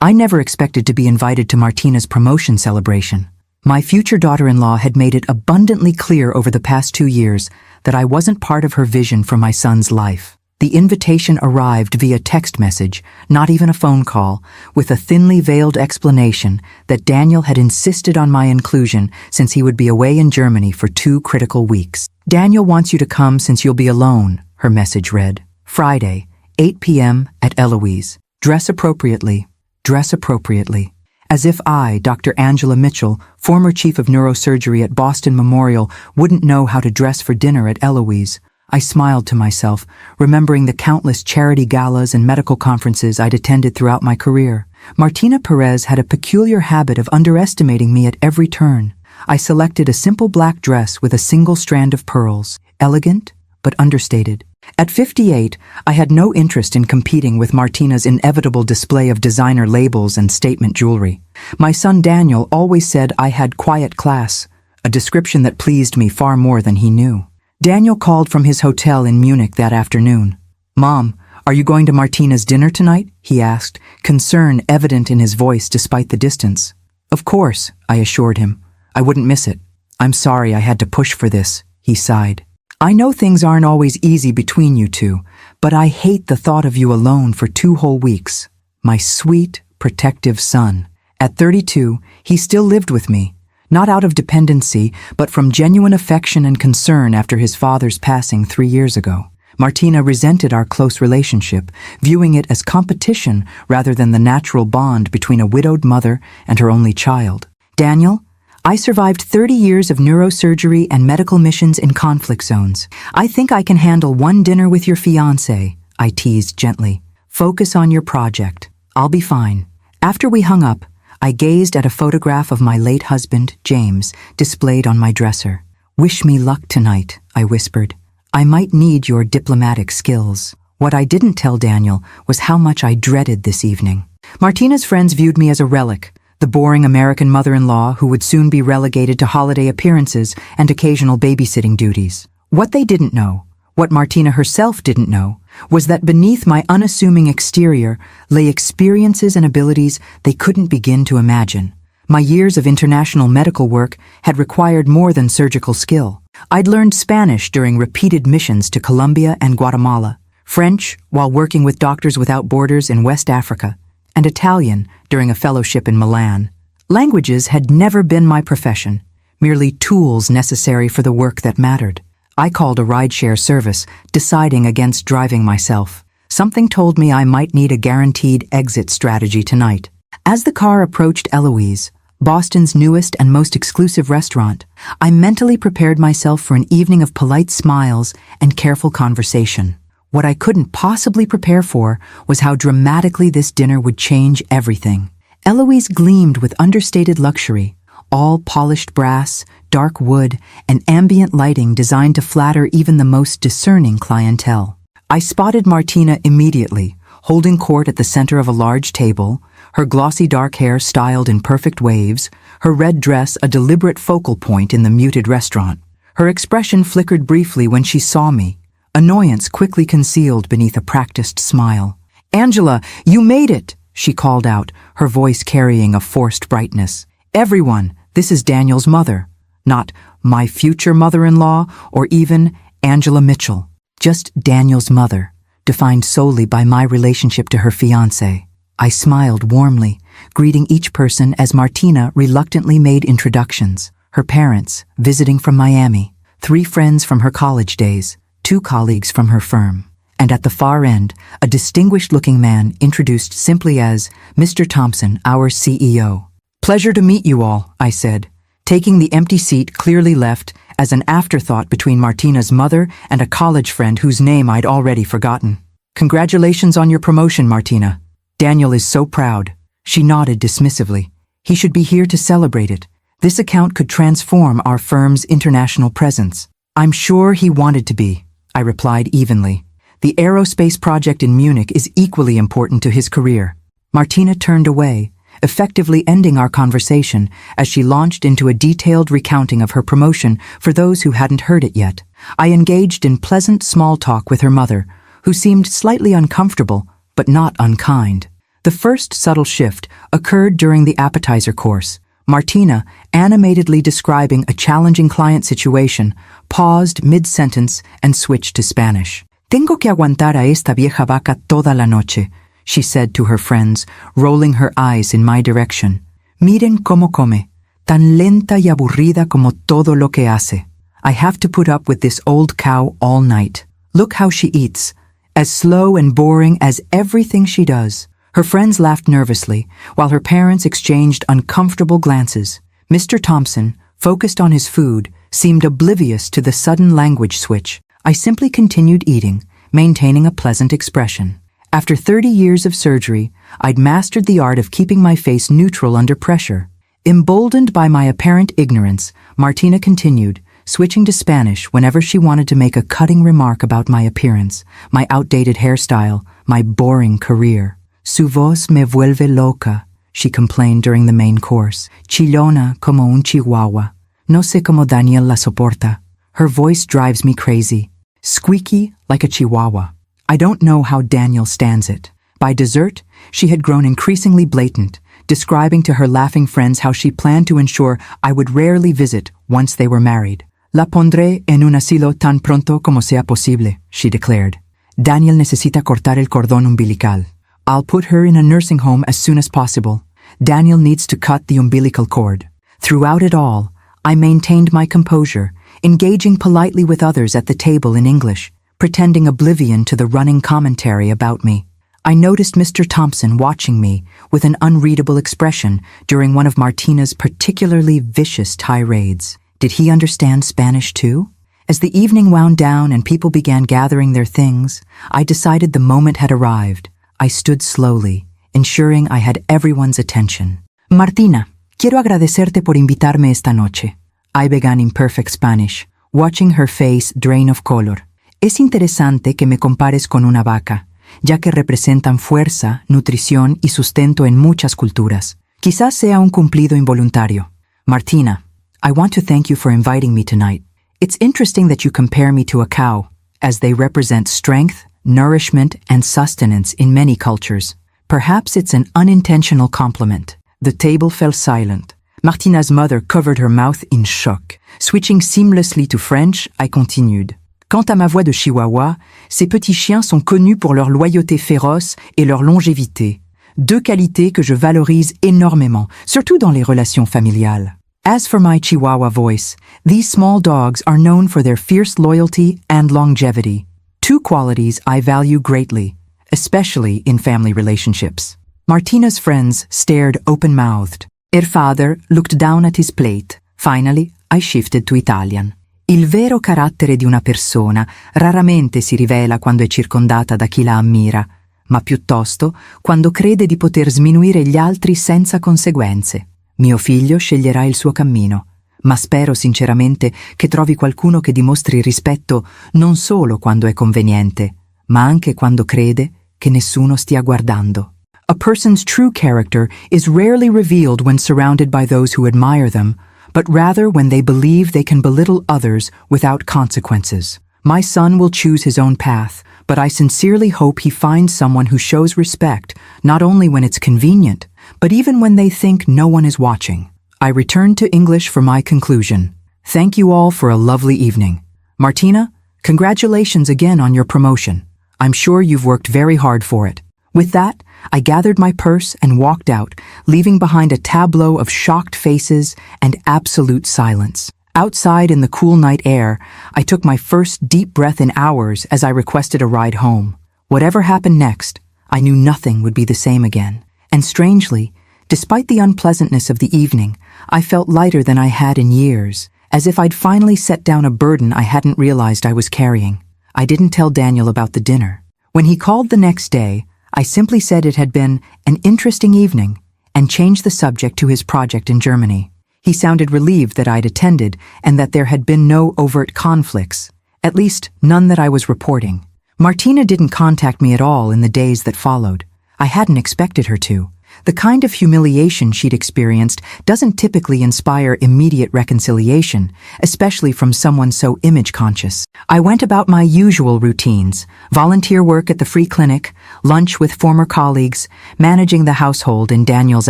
I never expected to be invited to Martina's promotion celebration. My future daughter-in-law had made it abundantly clear over the past 2 years that I wasn't part of her vision for my son's life. The invitation arrived via text message, not even a phone call, with a thinly veiled explanation that Daniel had insisted on my inclusion since he would be away in Germany for 2 critical weeks. "Daniel wants you to come since you'll be alone," her message read. "Friday, 8 p.m. at Eloise. Dress appropriately. Dress appropriately." As if I, Dr. Angela Mitchell, former chief of neurosurgery at Boston Memorial, wouldn't know how to dress for dinner at Eloise. I smiled to myself, remembering the countless charity galas and medical conferences I'd attended throughout my career. Martina Perez had a peculiar habit of underestimating me at every turn. I selected a simple black dress with a single strand of pearls, elegant but understated. At 58, I had no interest in competing with Martina's inevitable display of designer labels and statement jewelry. My son Daniel always said I had quiet class, a description that pleased me far more than he knew. Daniel called from his hotel in Munich that afternoon. "Mom, are you going to Martina's dinner tonight?" he asked, concern evident in his voice despite the distance. "Of course," I assured him. "I wouldn't miss it." "I'm sorry I had to push for this," he sighed. "I know things aren't always easy between you two, but I hate the thought of you alone for 2 whole weeks. My sweet, protective son." At 32, he still lived with me. Not out of dependency, but from genuine affection and concern after his father's passing 3 years ago. Martina resented our close relationship, viewing it as competition rather than the natural bond between a widowed mother and her only child. "Daniel, I survived 30 years of neurosurgery and medical missions in conflict zones. I think I can handle 1 dinner with your fiancé," I teased gently. "Focus on your project. I'll be fine." After we hung up, I gazed at a photograph of my late husband, James, displayed on my dresser. "Wish me luck tonight," I whispered. "I might need your diplomatic skills." What I didn't tell Daniel was how much I dreaded this evening. Martina's friends viewed me as a relic, the boring American mother-in-law who would soon be relegated to holiday appearances and occasional babysitting duties. What they didn't know, what Martina herself didn't know, was that beneath my unassuming exterior lay experiences and abilities they couldn't begin to imagine. My years of international medical work had required more than surgical skill. I'd learned Spanish during repeated missions to Colombia and Guatemala, French while working with Doctors Without Borders in West Africa, and Italian during a fellowship in Milan. Languages had never been my profession, merely tools necessary for the work that mattered. I called a rideshare service, deciding against driving myself. Something told me I might need a guaranteed exit strategy tonight. As the car approached Eloise, Boston's newest and most exclusive restaurant, I mentally prepared myself for an evening of polite smiles and careful conversation. What I couldn't possibly prepare for was how dramatically this dinner would change everything. Eloise gleamed with understated luxury, all polished brass, dark wood, and ambient lighting designed to flatter even the most discerning clientele. I spotted Martina immediately, holding court at the center of a large table, her glossy dark hair styled in perfect waves, her red dress a deliberate focal point in the muted restaurant. Her expression flickered briefly when she saw me, annoyance quickly concealed beneath a practiced smile. "Angela, you made it!" she called out, her voice carrying a forced brightness. "Everyone, this is Daniel's mother. Not my future mother-in-law or even Angela Mitchell. Just Daniel's mother, defined solely by my relationship to her fiancé." I smiled warmly, greeting each person as Martina reluctantly made introductions. Her parents, visiting from Miami, 3 friends from her college days, 2 colleagues from her firm. And at the far end, a distinguished-looking man introduced simply as Mr. Thompson, our CEO. "Pleasure to meet you all," I said, taking the empty seat clearly left as an afterthought between Martina's mother and a college friend whose name I'd already forgotten. "Congratulations on your promotion, Martina. Daniel is so proud." She nodded dismissively. "He should be here to celebrate it. This account could transform our firm's international presence." "I'm sure he wanted to be," I replied evenly. "The aerospace project in Munich is equally important to his career." Martina turned away, effectively ending our conversation as she launched into a detailed recounting of her promotion for those who hadn't heard it yet. I engaged in pleasant small talk with her mother, who seemed slightly uncomfortable, but not unkind. The first subtle shift occurred during the appetizer course. Martina, animatedly describing a challenging client situation, paused mid-sentence and switched to Spanish. Tengo que aguantar a esta vieja vaca toda la noche, she said to her friends, rolling her eyes in my direction. Miren cómo come, tan lenta y aburrida como todo lo que hace. I have to put up with this old cow all night. Look how she eats, as slow and boring as everything she does. Her friends laughed nervously, while her parents exchanged uncomfortable glances. Mr. Thompson, focused on his food, seemed oblivious to the sudden language switch. I simply continued eating, maintaining a pleasant expression. After 30 years of surgery, I'd mastered the art of keeping my face neutral under pressure. Emboldened by my apparent ignorance, Martina continued, switching to Spanish whenever she wanted to make a cutting remark about my appearance, my outdated hairstyle, my boring career. Su voz me vuelve loca, she complained during the main course. Chillona como un chihuahua. No sé cómo Daniel la soporta. Her voice drives me crazy. Squeaky like a chihuahua. I don't know how Daniel stands it. By dessert, she had grown increasingly blatant, describing to her laughing friends how she planned to ensure I would rarely visit once they were married. La pondré en un asilo tan pronto como sea posible, she declared. Daniel necesita cortar el cordón umbilical. I'll put her in a nursing home as soon as possible. Daniel needs to cut the umbilical cord. Throughout it all, I maintained my composure, engaging politely with others at the table in English, pretending oblivion to the running commentary about me. I noticed Mr. Thompson watching me with an unreadable expression during one of Martina's particularly vicious tirades. Did he understand Spanish too? As the evening wound down and people began gathering their things, I decided the moment had arrived. I stood slowly, ensuring I had everyone's attention. Martina, quiero agradecerte por invitarme esta noche. I began in perfect Spanish, watching her face drain of color. Es interesante que me compares con una vaca, ya que representan fuerza, nutrición y sustento en muchas culturas. Quizás sea un cumplido involuntario. Martina, I want to thank you for inviting me tonight. It's interesting that you compare me to a cow, as they represent strength, nourishment, and sustenance in many cultures. Perhaps it's an unintentional compliment. The table fell silent. Martina's mother covered her mouth in shock. Switching seamlessly to French, I continued. Quant à ma voix de chihuahua, ces petits chiens sont connus pour leur loyauté féroce et leur longévité. Deux qualités que je valorise énormément, surtout dans les relations familiales. As for my chihuahua voice, these small dogs are known for their fierce loyalty and longevity. Two qualities I value greatly, especially in family relationships. Martina's friends stared open-mouthed. Her father looked down at his plate. Finally, I shifted to Italian. Il vero carattere di una persona raramente si rivela quando è circondata da chi la ammira, ma piuttosto quando crede di poter sminuire gli altri senza conseguenze. Mio figlio sceglierà il suo cammino, ma spero sinceramente che trovi qualcuno che dimostri rispetto non solo quando è conveniente, ma anche quando crede che nessuno stia guardando. A person's true character is rarely revealed when surrounded by those who admire them, but rather when they believe they can belittle others without consequences. My son will choose his own path, but I sincerely hope he finds someone who shows respect, not only when it's convenient, but even when they think no one is watching. I returned to English for my conclusion. Thank you all for a lovely evening. Martina, congratulations again on your promotion. I'm sure you've worked very hard for it. With that, I gathered my purse and walked out, leaving behind a tableau of shocked faces and absolute silence. Outside in the cool night air, I took my first deep breath in hours as I requested a ride home. Whatever happened next, I knew nothing would be the same again. And strangely, despite the unpleasantness of the evening, I felt lighter than I had in years, as if I'd finally set down a burden I hadn't realized I was carrying. I didn't tell Daniel about the dinner. When he called the next day, I simply said it had been an interesting evening and changed the subject to his project in Germany. He sounded relieved that I'd attended and that there had been no overt conflicts, at least none that I was reporting. Martina didn't contact me at all in the days that followed. I hadn't expected her to. The kind of humiliation she'd experienced doesn't typically inspire immediate reconciliation, especially from someone so image-conscious. I went about my usual routines: volunteer work at the free clinic, lunch with former colleagues, managing the household in Daniel's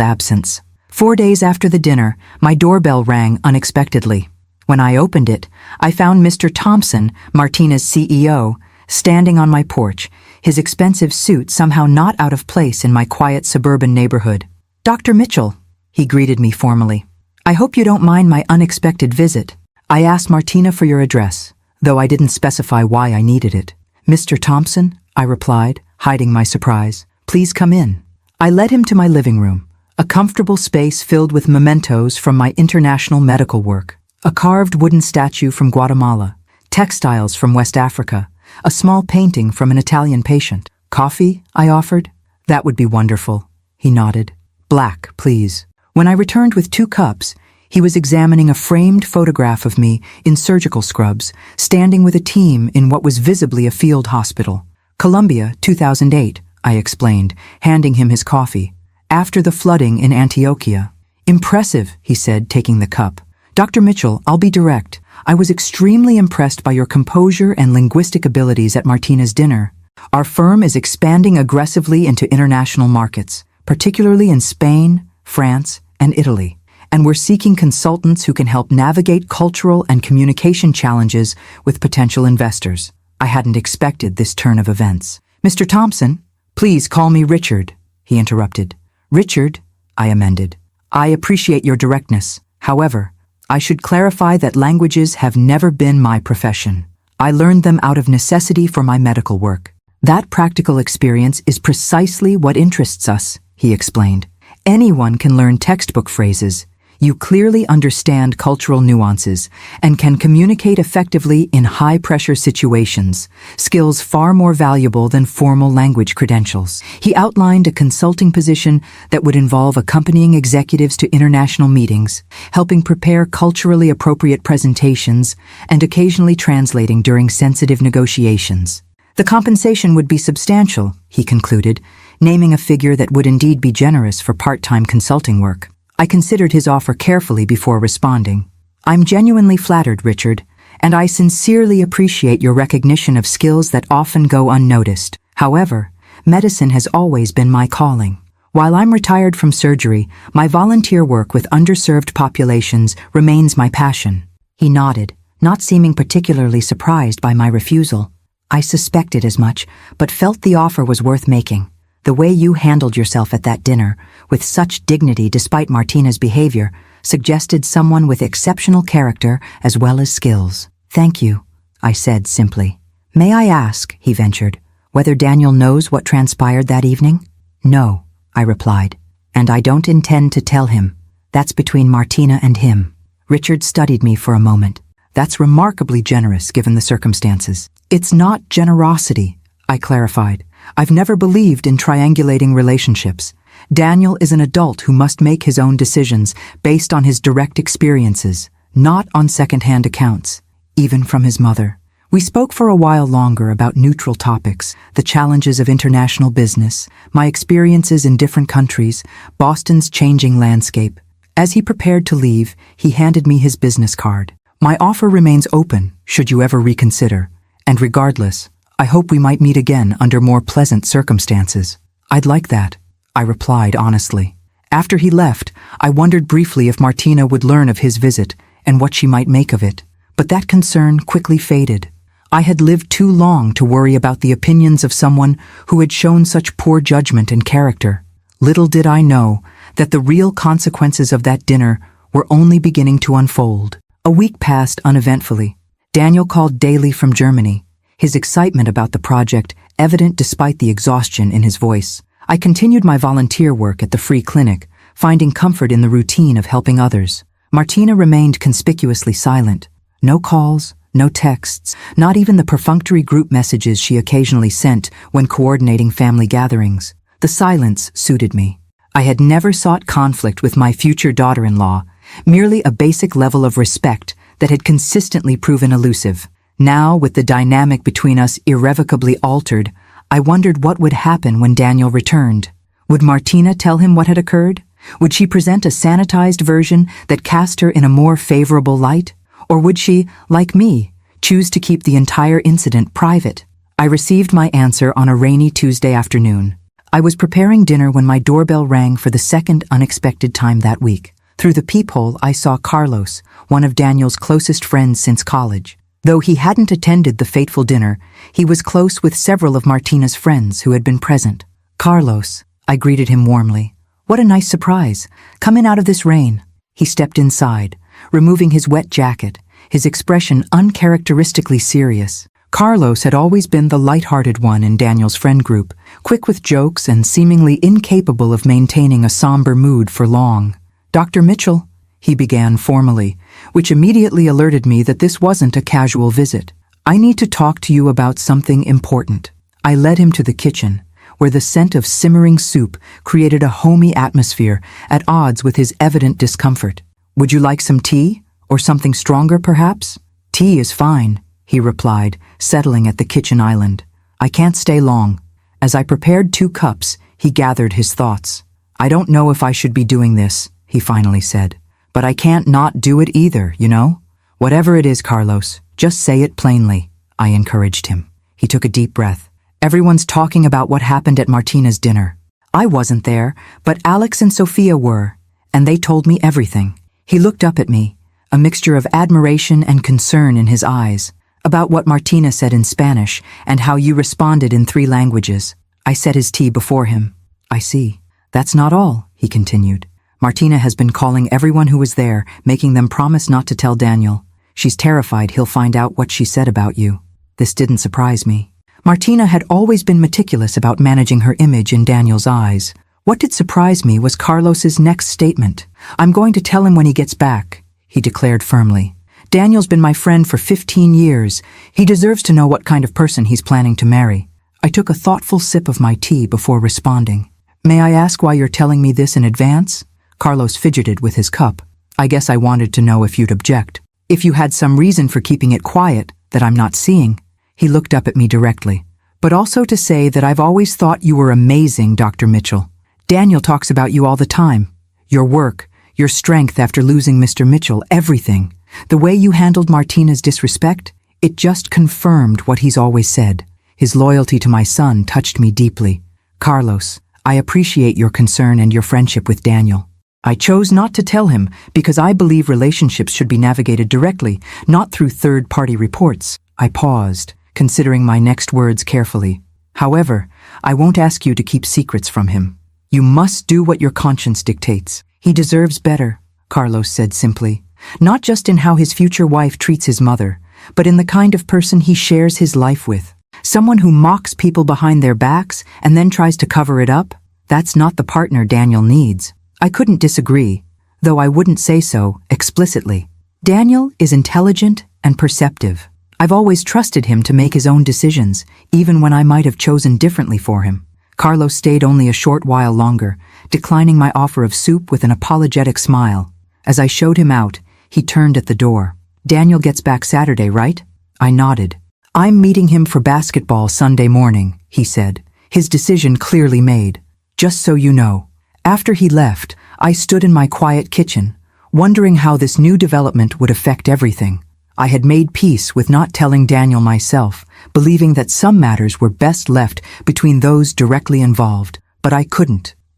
absence. 4 days after the dinner, my doorbell rang unexpectedly. When I opened it, I found Mr. Thompson, Martina's CEO, standing on my porch, his expensive suit somehow not out of place in my quiet suburban neighborhood. "Dr. Mitchell," he greeted me formally. "I hope you don't mind my unexpected visit. I asked Martina for your address, though I didn't specify why I needed it." "Mr. Thompson," I replied, hiding my surprise. "Please come in." I led him to my living room, a comfortable space filled with mementos from my international medical work. A carved wooden statue from Guatemala, textiles from West Africa, a small painting from an Italian patient. "Coffee?" I offered. "That would be wonderful," he nodded. "Black, please." When I returned with 2 cups, he was examining a framed photograph of me in surgical scrubs, standing with a team in what was visibly a field hospital. "Colombia, 2008, I explained, handing him his coffee. "After the flooding in Antioquia." "Impressive," he said, taking the cup. "Dr. Mitchell, I'll be direct. I was extremely impressed by your composure and linguistic abilities at Martina's dinner. Our firm is expanding aggressively into international markets, particularly in Spain, France, and Italy, and we're seeking consultants who can help navigate cultural and communication challenges with potential investors." I hadn't expected this turn of events. "Mr. Thompson, please call me Richard," he interrupted. "Richard," I amended. "I appreciate your directness. However, I should clarify that languages have never been my profession. I learned them out of necessity for my medical work. That practical experience is precisely what interests us," he explained. "Anyone can learn textbook phrases. You clearly understand cultural nuances and can communicate effectively in high-pressure situations, skills far more valuable than formal language credentials." He outlined a consulting position that would involve accompanying executives to international meetings, helping prepare culturally appropriate presentations, and occasionally translating during sensitive negotiations. The compensation would be substantial, he concluded, naming a figure that would indeed be generous for part-time consulting work. I considered his offer carefully before responding. "I'm genuinely flattered, Richard, and I sincerely appreciate your recognition of skills that often go unnoticed. However, medicine has always been my calling. While I'm retired from surgery, my volunteer work with underserved populations remains my passion." He nodded, not seeming particularly surprised by my refusal. "I suspected as much, but felt the offer was worth making. The way you handled yourself at that dinner, with such dignity despite Martina's behavior, suggested someone with exceptional character as well as skills." "Thank you," I said simply. "May I ask," he ventured, "whether Daniel knows what transpired that evening?" "No," I replied, "and I don't intend to tell him. That's between Martina and him." Richard studied me for a moment. "That's remarkably generous given the circumstances." "It's not generosity," I clarified. "I've never believed in triangulating relationships. Daniel is an adult who must make his own decisions based on his direct experiences, not on second-hand accounts, even from his mother." We spoke for a while longer about neutral topics, the challenges of international business, my experiences in different countries, Boston's changing landscape. As he prepared to leave, he handed me his business card. "My offer remains open, should you ever reconsider, and regardless, I hope we might meet again under more pleasant circumstances." "I'd like that," I replied honestly. After he left, I wondered briefly if Martina would learn of his visit and what she might make of it, but that concern quickly faded. I had lived too long to worry about the opinions of someone who had shown such poor judgment and character. Little did I know that the real consequences of that dinner were only beginning to unfold. A week passed uneventfully. Daniel called daily from Germany, his excitement about the project evident despite the exhaustion in his voice. I continued my volunteer work at the free clinic, finding comfort in the routine of helping others. Martina remained conspicuously silent. No calls, no texts, not even the perfunctory group messages she occasionally sent when coordinating family gatherings. The silence suited me. I had never sought conflict with my future daughter-in-law, merely a basic level of respect that had consistently proven elusive. Now, with the dynamic between us irrevocably altered, I wondered what would happen when Daniel returned. Would Martina tell him what had occurred? Would she present a sanitized version that cast her in a more favorable light? Or would she, like me, choose to keep the entire incident private? I received my answer on a rainy Tuesday afternoon. I was preparing dinner when my doorbell rang for the second unexpected time that week. Through the peephole, I saw Carlos, one of Daniel's closest friends since college. Though he hadn't attended the fateful dinner, he was close with several of Martina's friends who had been present. "Carlos," I greeted him warmly. "What a nice surprise. Come in out of this rain." He stepped inside, removing his wet jacket, his expression uncharacteristically serious. Carlos had always been the light-hearted one in Daniel's friend group, quick with jokes and seemingly incapable of maintaining a somber mood for long. "Dr. Mitchell," he began formally, which immediately alerted me that this wasn't a casual visit. "I need to talk to you about something important." I led him to the kitchen, where the scent of simmering soup created a homey atmosphere at odds with his evident discomfort. "Would you like some tea? Or something stronger, perhaps?" "Tea is fine," he replied, settling at the kitchen island. "I can't stay long." As I prepared 2 cups, he gathered his thoughts. "I don't know if I should be doing this," he finally said. "But I can't not do it either, you know? Whatever it is, Carlos, just say it plainly," I encouraged him. He took a deep breath. "Everyone's talking about what happened at Martina's dinner. I wasn't there, but Alex and Sophia were, and they told me everything." He looked up at me, a mixture of admiration and concern in his eyes. "About what Martina said in Spanish and how you responded in 3 languages." I set his tea before him. "I see. That's not all," he continued. "Martina has been calling everyone who was there, making them promise not to tell Daniel. She's terrified he'll find out what she said about you." This didn't surprise me. Martina had always been meticulous about managing her image in Daniel's eyes. What did surprise me was Carlos's next statement. "I'm going to tell him when he gets back," he declared firmly. "Daniel's been my friend for 15 years. He deserves to know what kind of person he's planning to marry." I took a thoughtful sip of my tea before responding. "May I ask why you're telling me this in advance?" Carlos fidgeted with his cup. "I guess I wanted to know if you'd object. If you had some reason for keeping it quiet that I'm not seeing." He looked up at me directly. "But also to say that I've always thought you were amazing, Dr. Mitchell. Daniel talks about you all the time. Your work, your strength after losing Mr. Mitchell, everything. The way you handled Martina's disrespect, it just confirmed what he's always said. His loyalty to my son touched me deeply. Carlos, I appreciate your concern and your friendship with Daniel. I chose not to tell him because I believe relationships should be navigated directly, not through third-party reports." I paused, considering my next words carefully. "However, I won't ask you to keep secrets from him. You must do what your conscience dictates. He deserves better," Carlos said simply. "Not just in how his future wife treats his mother, but in the kind of person he shares his life with. Someone who mocks people behind their backs and then tries to cover it up? That's not the partner Daniel needs." I couldn't disagree, though I wouldn't say so explicitly. Daniel is intelligent and perceptive. I've always trusted him to make his own decisions, even when I might have chosen differently for him. Carlos stayed only a short while longer, declining my offer of soup with an apologetic smile. As I showed him out, he turned at the door. "Daniel gets back Saturday, right?" I nodded. "I'm meeting him for basketball Sunday morning," he said, his decision clearly made. "Just so you know." After he left, I stood in my quiet kitchen, wondering how this new development would affect everything. I had made peace with not telling Daniel myself, believing that some matters were best left between those directly involved, but I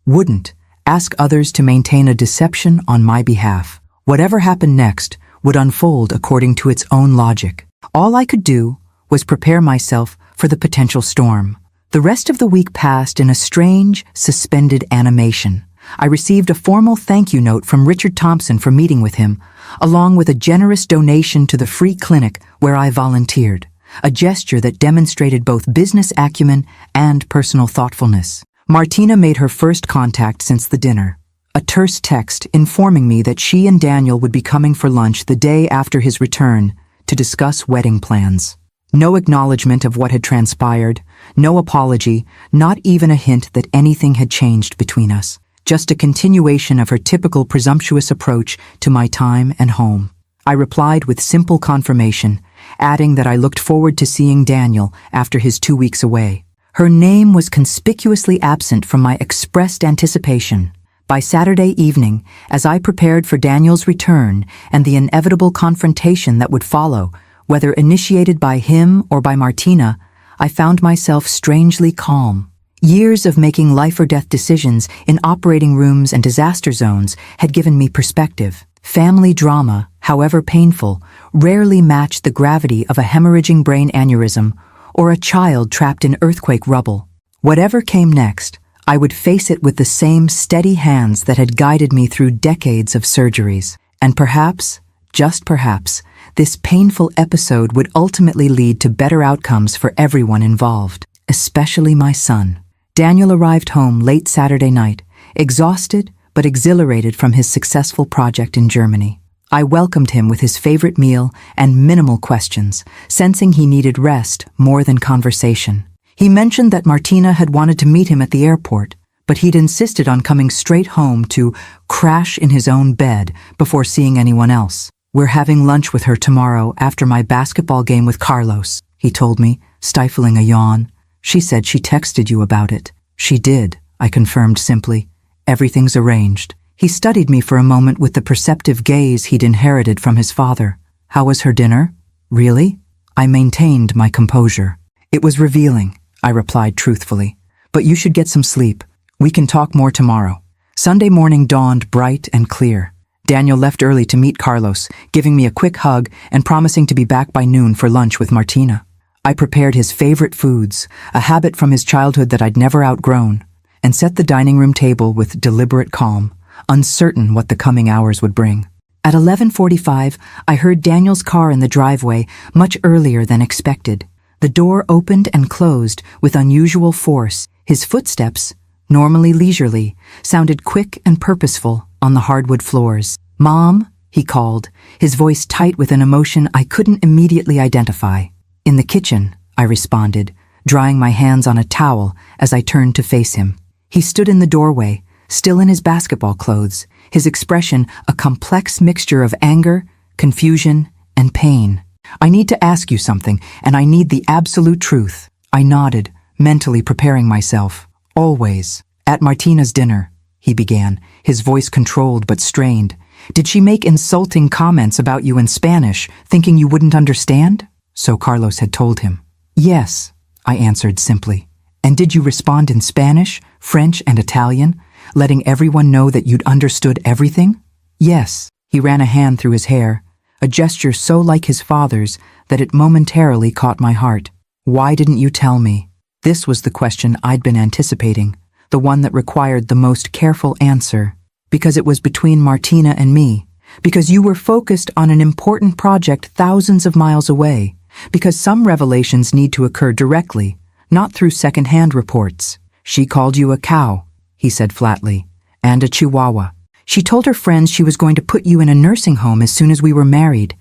wouldn't, ask others to maintain a deception on my behalf. Whatever happened next would unfold according to its own logic. All I could do was prepare myself for the potential storm. The rest of the week passed in a strange, suspended animation. I received a formal thank you note from Richard Thompson for meeting with him, along with a generous donation to the free clinic where I volunteered, a gesture that demonstrated both business acumen and personal thoughtfulness. Martina made her first contact since the dinner, a terse text informing me that she and Daniel would be coming for lunch the day after his return to discuss wedding plans. No acknowledgement of what had transpired, no apology, not even a hint that anything had changed between us. Just a continuation of her typical presumptuous approach to my time and home. I replied with simple confirmation, adding that I looked forward to seeing Daniel after his 2 weeks away. Her name was conspicuously absent from my expressed anticipation. By Saturday evening, as I prepared for Daniel's return and the inevitable confrontation that would follow, whether initiated by him or by Martina, I found myself strangely calm. Years of making life-or-death decisions in operating rooms and disaster zones had given me perspective. Family drama, however painful, rarely matched the gravity of a hemorrhaging brain aneurysm or a child trapped in earthquake rubble. Whatever came next, I would face it with the same steady hands that had guided me through decades of surgeries. And perhaps, just perhaps, this painful episode would ultimately lead to better outcomes for everyone involved, especially my son. Daniel arrived home late Saturday night, exhausted but exhilarated from his successful project in Germany. I welcomed him with his favorite meal and minimal questions, sensing he needed rest more than conversation. He mentioned that Martina had wanted to meet him at the airport, but he'd insisted on coming straight home to crash in his own bed before seeing anyone else. "We're having lunch with her tomorrow after my basketball game with Carlos," he told me, stifling a yawn. "She said she texted you about it." "She did," I confirmed simply. "Everything's arranged." He studied me for a moment with the perceptive gaze he'd inherited from his father. "How was her dinner?" "Really?" I maintained my composure. "It was revealing," I replied truthfully. "But you should get some sleep. We can talk more tomorrow." Sunday morning dawned bright and clear. Daniel left early to meet Carlos, giving me a quick hug and promising to be back by noon for lunch with Martina. I prepared his favorite foods, a habit from his childhood that I'd never outgrown, and set the dining room table with deliberate calm, uncertain what the coming hours would bring. At 11:45, I heard Daniel's car in the driveway much earlier than expected. The door opened and closed with unusual force. His footsteps, normally leisurely, sounded quick and purposeful on the hardwood floors. "Mom," he called, his voice tight with an emotion I couldn't immediately identify. "In the kitchen," I responded, drying my hands on a towel as I turned to face him. He stood in the doorway, still in his basketball clothes, his expression a complex mixture of anger, confusion, and pain. "I need to ask you something, and I need the absolute truth." I nodded, mentally preparing myself. "Always. At Martina's dinner," he began, his voice controlled but strained. "Did she make insulting comments about you in Spanish, thinking you wouldn't understand?" So Carlos had told him. "Yes," I answered simply. "And did you respond in Spanish, French, and Italian, letting everyone know that you'd understood everything?" "Yes." He ran a hand through his hair, a gesture so like his father's that it momentarily caught my heart. "Why didn't you tell me?" This was the question I'd been anticipating, the one that required the most careful answer. "Because it was between Martina and me. Because you were focused on an important project thousands of miles away. Because some revelations need to occur directly, not through second-hand reports. She called you a cow," he said flatly, "and a chihuahua. She told her friends she was going to put you in a nursing home as soon as we were married.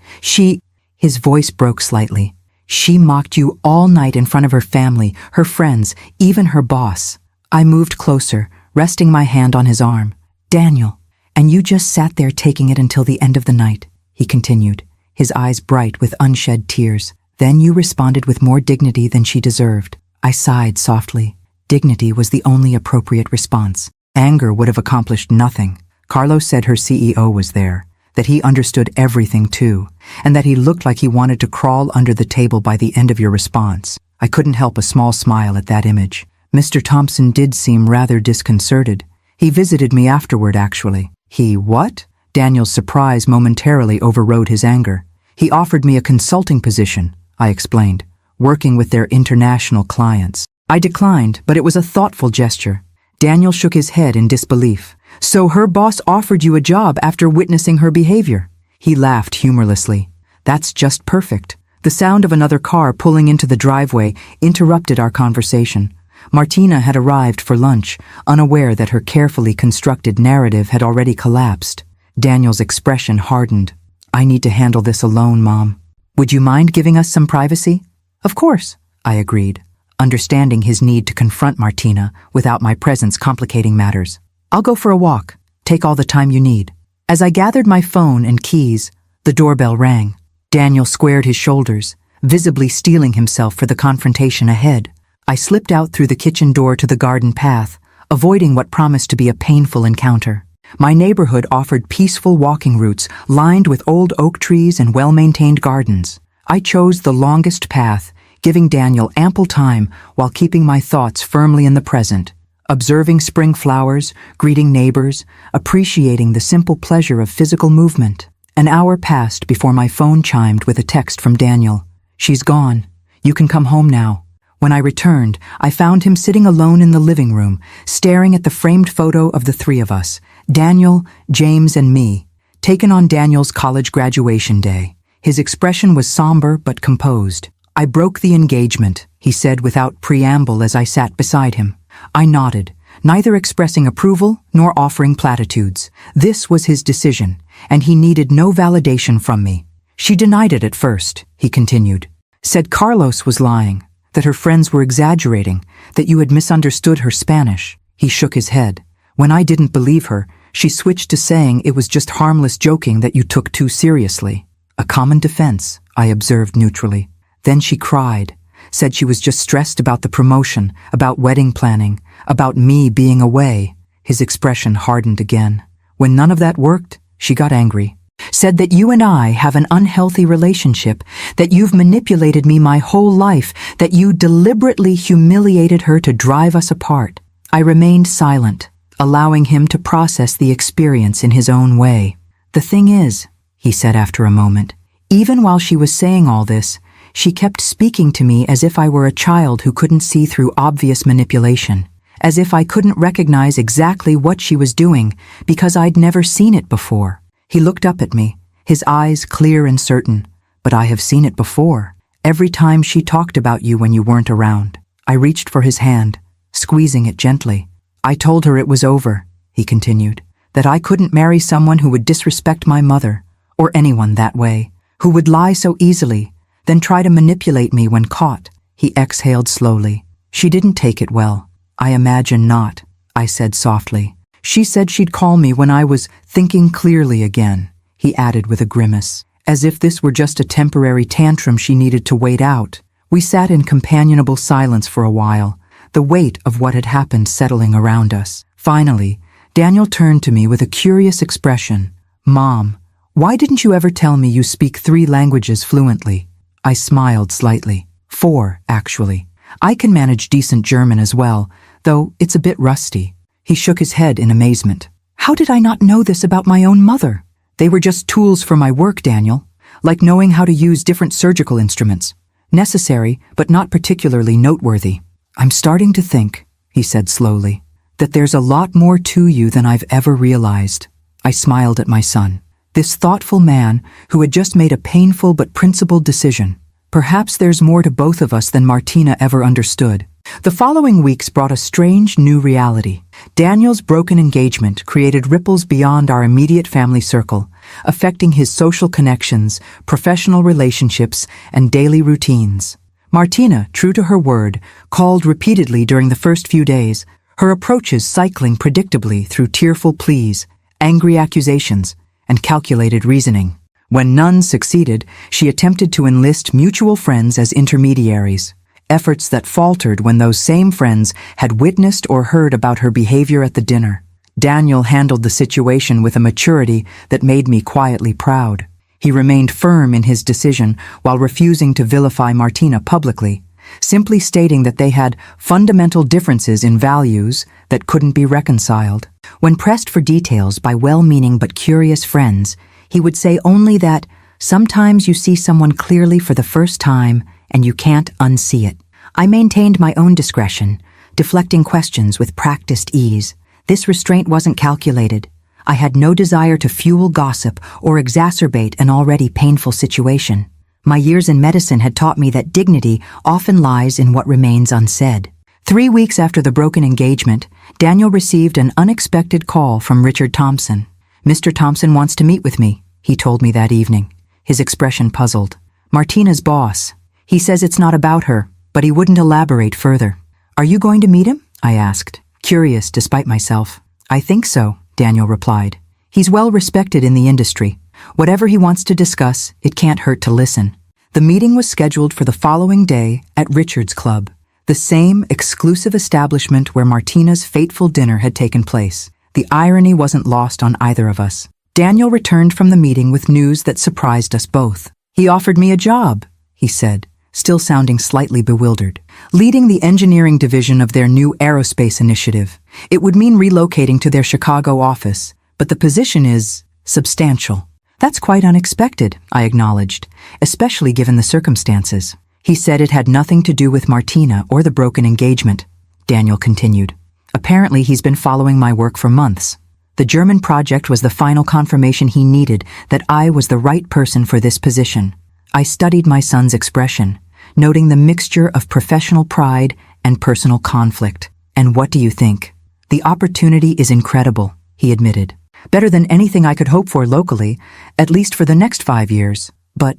His voice broke slightly. "She mocked you all night in front of her family, her friends, even her boss." I moved closer, resting my hand on his arm. "Daniel, and you just sat there taking it until the end of the night," he continued, his eyes bright with unshed tears. "Then you responded with more dignity than she deserved." I sighed softly. Dignity was the only appropriate response. Anger would have accomplished nothing. Carlos said her CEO was there, that he understood everything too, and that he looked like he wanted to crawl under the table by the end of your response. I couldn't help a small smile at that image. Mr. Thompson did seem rather disconcerted. He visited me afterward, actually. "He what?" Daniel's surprise momentarily overrode his anger. "He offered me a consulting position," I explained, "working with their international clients." I declined, but it was a thoughtful gesture. Daniel shook his head in disbelief. "So her boss offered you a job after witnessing her behavior?" He laughed humorlessly. "That's just perfect." The sound of another car pulling into the driveway interrupted our conversation. Martina had arrived for lunch, unaware that her carefully constructed narrative had already collapsed. Daniel's expression hardened. "I need to handle this alone, Mom. Would you mind giving us some privacy?" "Of course," I agreed, understanding his need to confront Martina without my presence complicating matters. "I'll go for a walk. Take all the time you need." As I gathered my phone and keys, the doorbell rang. Daniel squared his shoulders, visibly steeling himself for the confrontation ahead. I slipped out through the kitchen door to the garden path, avoiding what promised to be a painful encounter. My neighborhood offered peaceful walking routes lined with old oak trees and well-maintained gardens. I chose the longest path, giving Daniel ample time while keeping my thoughts firmly in the present, observing spring flowers, greeting neighbors, appreciating the simple pleasure of physical movement. An hour passed before my phone chimed with a text from Daniel. "She's gone. You can come home now." When I returned, I found him sitting alone in the living room, staring at the framed photo of the three of us, Daniel, James, and me, taken on Daniel's college graduation day. His expression was somber but composed. "I broke the engagement," he said without preamble as I sat beside him. I nodded, neither expressing approval nor offering platitudes. This was his decision, and he needed no validation from me. "She denied it at first," he continued. "Said Carlos was lying, that her friends were exaggerating, that you had misunderstood her Spanish." He shook his head. "When I didn't believe her, she switched to saying it was just harmless joking that you took too seriously." "A common defense," I observed neutrally. Then she cried, said she was just stressed about the promotion, about wedding planning, about me being away. His expression hardened again. "When none of that worked, she got angry. Said that you and I have an unhealthy relationship, that you've manipulated me my whole life, that you deliberately humiliated her to drive us apart." I remained silent, allowing him to process the experience in his own way. "The thing is," he said after a moment, "even while she was saying all this, she kept speaking to me as if I were a child who couldn't see through obvious manipulation, as if I couldn't recognize exactly what she was doing because I'd never seen it before." He looked up at me, his eyes clear and certain. "But I have seen it before. Every time she talked about you when you weren't around." I reached for his hand, squeezing it gently. "I told her it was over," he continued, "that I couldn't marry someone who would disrespect my mother, or anyone that way, who would lie so easily, then try to manipulate me when caught." He exhaled slowly. "She didn't take it well." "I imagine not," I said softly. "She said she'd call me when I was thinking clearly again," he added with a grimace, as if this were just a temporary tantrum she needed to wait out. We sat in companionable silence for a while, the weight of what had happened settling around us. Finally, Daniel turned to me with a curious expression. "Mom, why didn't you ever tell me you speak 3 languages fluently?" I smiled slightly. 4, actually. I can manage decent German as well, though it's a bit rusty." He shook his head in amazement. "How did I not know this about my own mother? They were just tools for my work, Daniel, like knowing how to use different surgical instruments. Necessary, but not particularly noteworthy." "I'm starting to think," he said slowly, "that there's a lot more to you than I've ever realized." I smiled at my son. This thoughtful man who had just made a painful but principled decision. Perhaps there's more to both of us than Martina ever understood. The following weeks brought a strange new reality. Daniel's broken engagement created ripples beyond our immediate family circle, affecting his social connections, professional relationships, and daily routines. Martina, true to her word, called repeatedly during the first few days, her approaches cycling predictably through tearful pleas, angry accusations, and calculated reasoning. When none succeeded, she attempted to enlist mutual friends as intermediaries, efforts that faltered when those same friends had witnessed or heard about her behavior at the dinner. Daniel handled the situation with a maturity that made me quietly proud. He remained firm in his decision while refusing to vilify Martina publicly, simply stating that they had fundamental differences in values that couldn't be reconciled. When pressed for details by well-meaning but curious friends, he would say only that sometimes you see someone clearly for the first time and you can't unsee it. I maintained my own discretion, deflecting questions with practiced ease. This restraint wasn't calculated. I had no desire to fuel gossip or exacerbate an already painful situation. My years in medicine had taught me that dignity often lies in what remains unsaid. 3 weeks after the broken engagement, Daniel received an unexpected call from Richard Thompson. "Mr. Thompson wants to meet with me," he told me that evening, his expression puzzled. "Martina's boss. He says it's not about her, but he wouldn't elaborate further." "Are you going to meet him?" I asked, curious despite myself. "I think so," Daniel replied. "He's well respected in the industry. Whatever he wants to discuss, it can't hurt to listen." The meeting was scheduled for the following day at Richard's club. The same exclusive establishment where Martina's fateful dinner had taken place. The irony wasn't lost on either of us. Daniel returned from the meeting with news that surprised us both. "He offered me a job," he said, still sounding slightly bewildered. "Leading the engineering division of their new aerospace initiative. It would mean relocating to their Chicago office, but the position is substantial." "That's quite unexpected," I acknowledged, especially given the circumstances. "He said it had nothing to do with Martina or the broken engagement," Daniel continued. "Apparently he's been following my work for months. The German project was the final confirmation he needed that I was the right person for this position." I studied my son's expression, noting the mixture of professional pride and personal conflict. "And what do you think?" "The opportunity is incredible," he admitted. "Better than anything I could hope for locally, at least for the next 5 years. But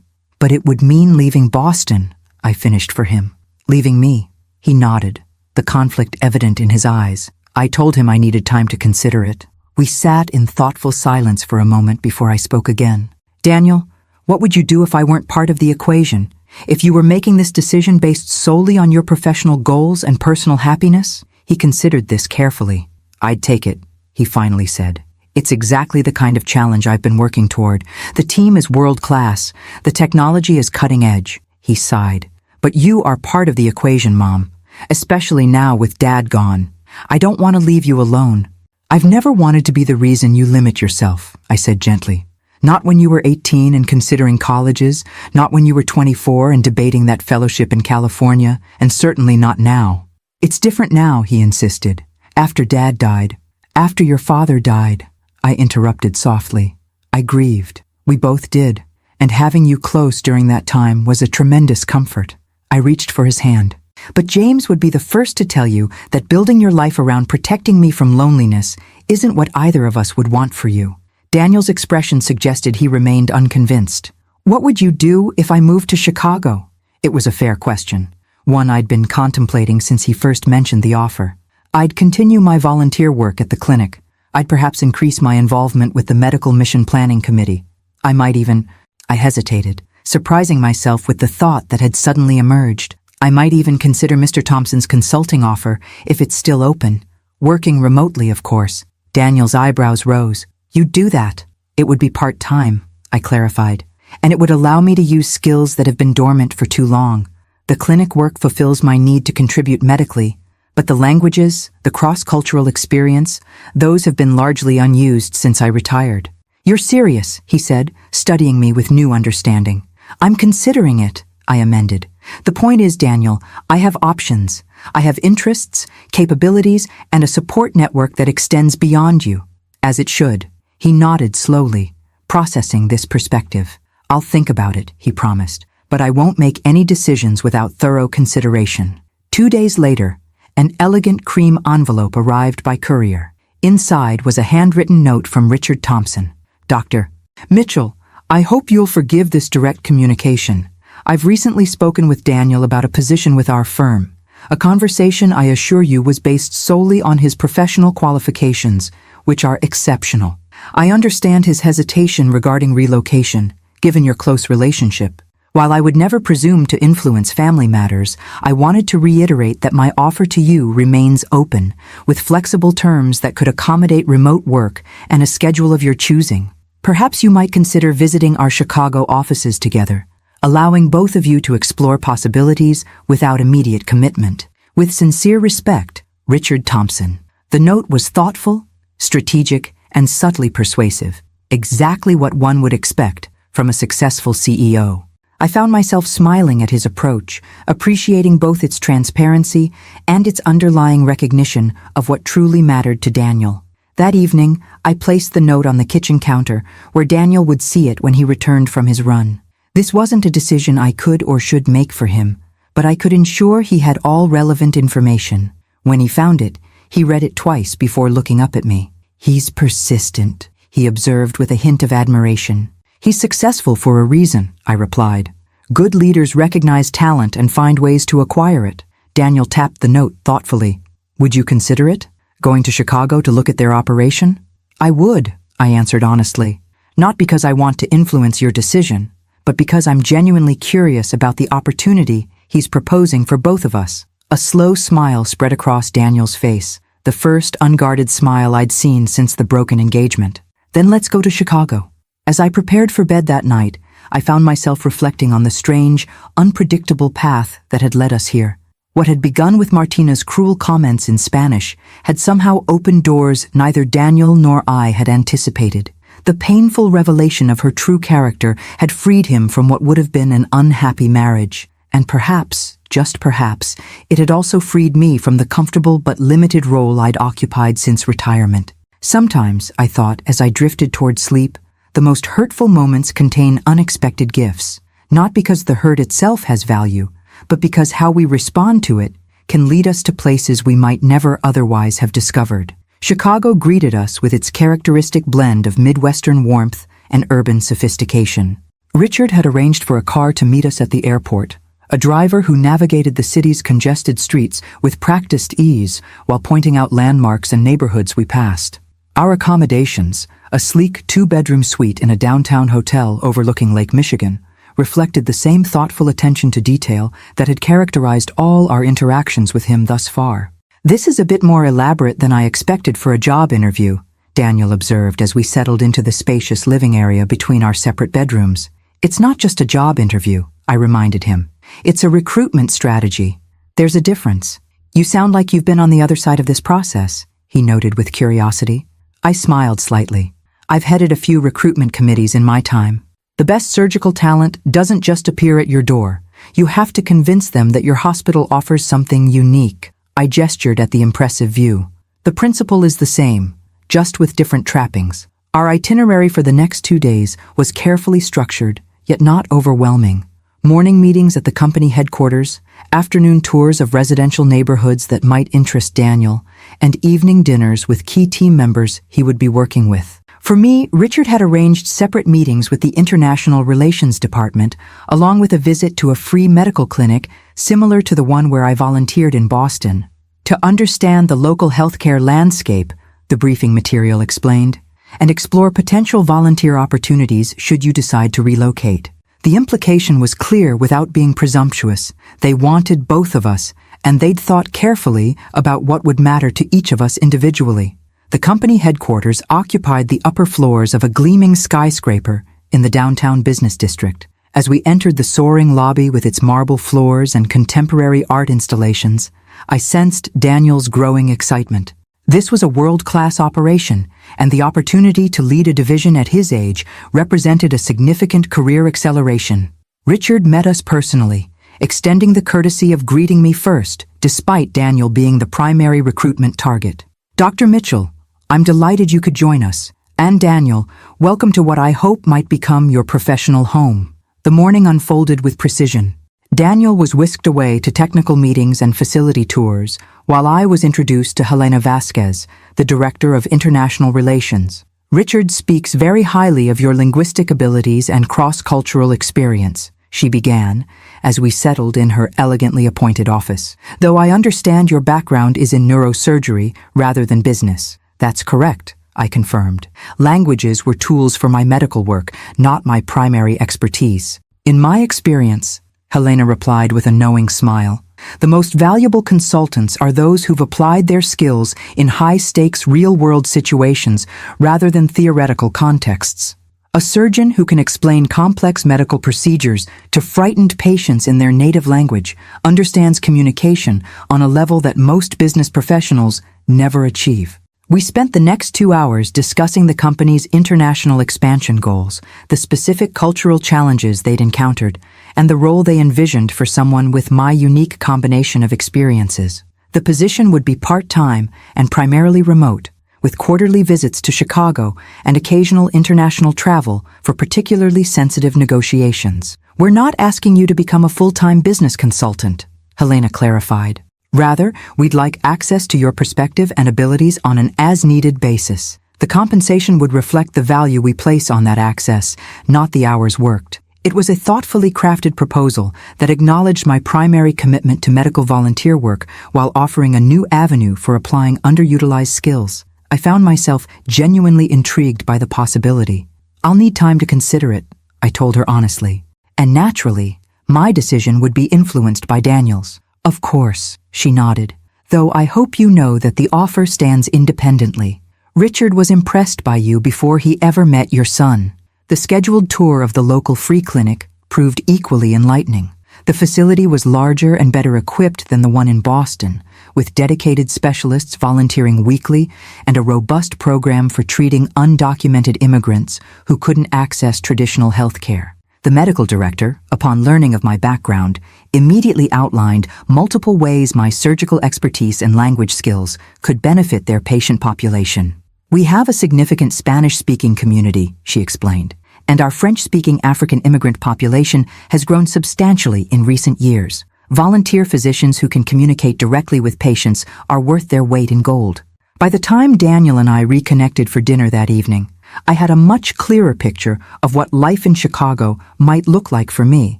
it would mean leaving Boston," I finished for him. "Leaving me." He nodded, the conflict evident in his eyes. I told him I needed time to consider it. We sat in thoughtful silence for a moment before I spoke again. "Daniel, what would you do if I weren't part of the equation? If you were making this decision based solely on your professional goals and personal happiness?" He considered this carefully. "I'd take it," he finally said. "It's exactly the kind of challenge I've been working toward. The team is world-class. The technology is cutting edge." He sighed. "But you are part of the equation, Mom. Especially now with Dad gone. I don't want to leave you alone." "I've never wanted to be the reason you limit yourself," I said gently. "Not when you were 18 and considering colleges, not when you were 24 and debating that fellowship in California, and certainly not now." "It's different now," he insisted. "After Dad died. After your father died," I interrupted softly. "I grieved. We both did. And having you close during that time was a tremendous comfort." I reached for his hand. "But James would be the first to tell you that building your life around protecting me from loneliness isn't what either of us would want for you." Daniel's expression suggested he remained unconvinced. "What would you do if I moved to Chicago?" It was a fair question, one I'd been contemplating since he first mentioned the offer. "I'd continue my volunteer work at the clinic. I'd perhaps increase my involvement with the Medical Mission Planning Committee. I might even—" I hesitated, surprising myself with the thought that had suddenly emerged. "I might even consider Mr. Thompson's consulting offer if it's still open. Working remotely, of course." Daniel's eyebrows rose. "You'd do that?" "It would be part-time," I clarified, "and it would allow me to use skills that have been dormant for too long. The clinic work fulfills my need to contribute medically, but the languages, the cross-cultural experience, those have been largely unused since I retired." "You're serious," he said, studying me with new understanding. "I'm considering it," I amended. "The point is, Daniel, I have options. I have interests, capabilities, and a support network that extends beyond you." "As it should." He nodded slowly, processing this perspective. "I'll think about it," he promised, "but I won't make any decisions without thorough consideration." 2 days later, an elegant cream envelope arrived by courier. Inside was a handwritten note from Richard Thompson. "Dr. Mitchell, I hope you'll forgive this direct communication. I've recently spoken with Daniel about a position with our firm. A conversation, I assure you, was based solely on his professional qualifications, which are exceptional. I understand his hesitation regarding relocation, given your close relationship. While I would never presume to influence family matters, I wanted to reiterate that my offer to you remains open, with flexible terms that could accommodate remote work and a schedule of your choosing. Perhaps you might consider visiting our Chicago offices together, allowing both of you to explore possibilities without immediate commitment. With sincere respect, Richard Thompson." The note was thoughtful, strategic, and subtly persuasive, exactly what one would expect from a successful CEO. I found myself smiling at his approach, appreciating both its transparency and its underlying recognition of what truly mattered to Daniel. That evening, I placed the note on the kitchen counter where Daniel would see it when he returned from his run. This wasn't a decision I could or should make for him, but I could ensure he had all relevant information. When he found it, he read it twice before looking up at me. "He's persistent," he observed with a hint of admiration. "He's successful for a reason," I replied. "Good leaders recognize talent and find ways to acquire it." Daniel tapped the note thoughtfully. "Would you consider it? Going to Chicago to look at their operation?" "I would," I answered honestly. "Not because I want to influence your decision, but because I'm genuinely curious about the opportunity he's proposing for both of us." A slow smile spread across Daniel's face, the first unguarded smile I'd seen since the broken engagement. "Then let's go to Chicago." As I prepared for bed that night, I found myself reflecting on the strange, unpredictable path that had led us here. What had begun with Martina's cruel comments in Spanish had somehow opened doors neither Daniel nor I had anticipated. The painful revelation of her true character had freed him from what would have been an unhappy marriage. And perhaps, just perhaps, it had also freed me from the comfortable but limited role I'd occupied since retirement. Sometimes, I thought, as I drifted toward sleep, the most hurtful moments contain unexpected gifts, not because the hurt itself has value, but because how we respond to it can lead us to places we might never otherwise have discovered. Chicago greeted us with its characteristic blend of Midwestern warmth and urban sophistication. Richard had arranged for a car to meet us at the airport, a driver who navigated the city's congested streets with practiced ease while pointing out landmarks and neighborhoods we passed. Our accommodations, a sleek two-bedroom suite in a downtown hotel overlooking Lake Michigan, reflected the same thoughtful attention to detail that had characterized all our interactions with him thus far. "This is a bit more elaborate than I expected for a job interview," Daniel observed as we settled into the spacious living area between our separate bedrooms. "It's not just a job interview," I reminded him. "It's a recruitment strategy. There's a difference." "You sound like you've been on the other side of this process," he noted with curiosity. I smiled slightly. "I've headed a few recruitment committees in my time. The best surgical talent doesn't just appear at your door. You have to convince them that your hospital offers something unique." I gestured at the impressive view. "The principle is the same, just with different trappings." Our itinerary for the next 2 days was carefully structured, yet not overwhelming. Morning meetings at the company headquarters, afternoon tours of residential neighborhoods that might interest Daniel, and evening dinners with key team members he would be working with. For me, Richard had arranged separate meetings with the International Relations Department, along with a visit to a free medical clinic similar to the one where I volunteered in Boston. To understand the local healthcare landscape, the briefing material explained, and explore potential volunteer opportunities should you decide to relocate. The implication was clear without being presumptuous. They wanted both of us, and they'd thought carefully about what would matter to each of us individually. The company headquarters occupied the upper floors of a gleaming skyscraper in the downtown business district. As we entered the soaring lobby with its marble floors and contemporary art installations, I sensed Daniel's growing excitement. This was a world-class operation, and the opportunity to lead a division at his age represented a significant career acceleration. Richard met us personally, extending the courtesy of greeting me first, despite Daniel being the primary recruitment target. "Dr. Mitchell, I'm delighted you could join us. And Daniel, welcome to what I hope might become your professional home." The morning unfolded with precision. Daniel was whisked away to technical meetings and facility tours, while I was introduced to Helena Vasquez, the Director of International Relations. "Richard speaks very highly of your linguistic abilities and cross-cultural experience," she began, as we settled in her elegantly appointed office. "Though I understand your background is in neurosurgery rather than business." "That's correct," I confirmed. "Languages were tools for my medical work, not my primary expertise." "In my experience," Helena replied with a knowing smile, "the most valuable consultants are those who've applied their skills in high-stakes real-world situations rather than theoretical contexts. A surgeon who can explain complex medical procedures to frightened patients in their native language understands communication on a level that most business professionals never achieve." We spent the next 2 hours discussing the company's international expansion goals, the specific cultural challenges they'd encountered, and the role they envisioned for someone with my unique combination of experiences. The position would be part-time and primarily remote, with quarterly visits to Chicago and occasional international travel for particularly sensitive negotiations. "We're not asking you to become a full-time business consultant," Helena clarified. "Rather, we'd like access to your perspective and abilities on an as-needed basis. The compensation would reflect the value we place on that access, not the hours worked." It was a thoughtfully crafted proposal that acknowledged my primary commitment to medical volunteer work while offering a new avenue for applying underutilized skills. I found myself genuinely intrigued by the possibility. "I'll need time to consider it," I told her honestly. And naturally, my decision would be influenced by Daniel's. Of course, she nodded, though I hope you know that the offer stands independently. Richard was impressed by you before he ever met your son. The scheduled tour of the local free clinic proved equally enlightening. The facility was larger and better equipped than the one in Boston, with dedicated specialists volunteering weekly and a robust program for treating undocumented immigrants who couldn't access traditional health care. The medical director, upon learning of my background, immediately outlined multiple ways my surgical expertise and language skills could benefit their patient population. We have a significant Spanish-speaking community, she explained, and our French-speaking African immigrant population has grown substantially in recent years. Volunteer physicians who can communicate directly with patients are worth their weight in gold. By the time Daniel and I reconnected for dinner that evening, I had a much clearer picture of what life in Chicago might look like for me,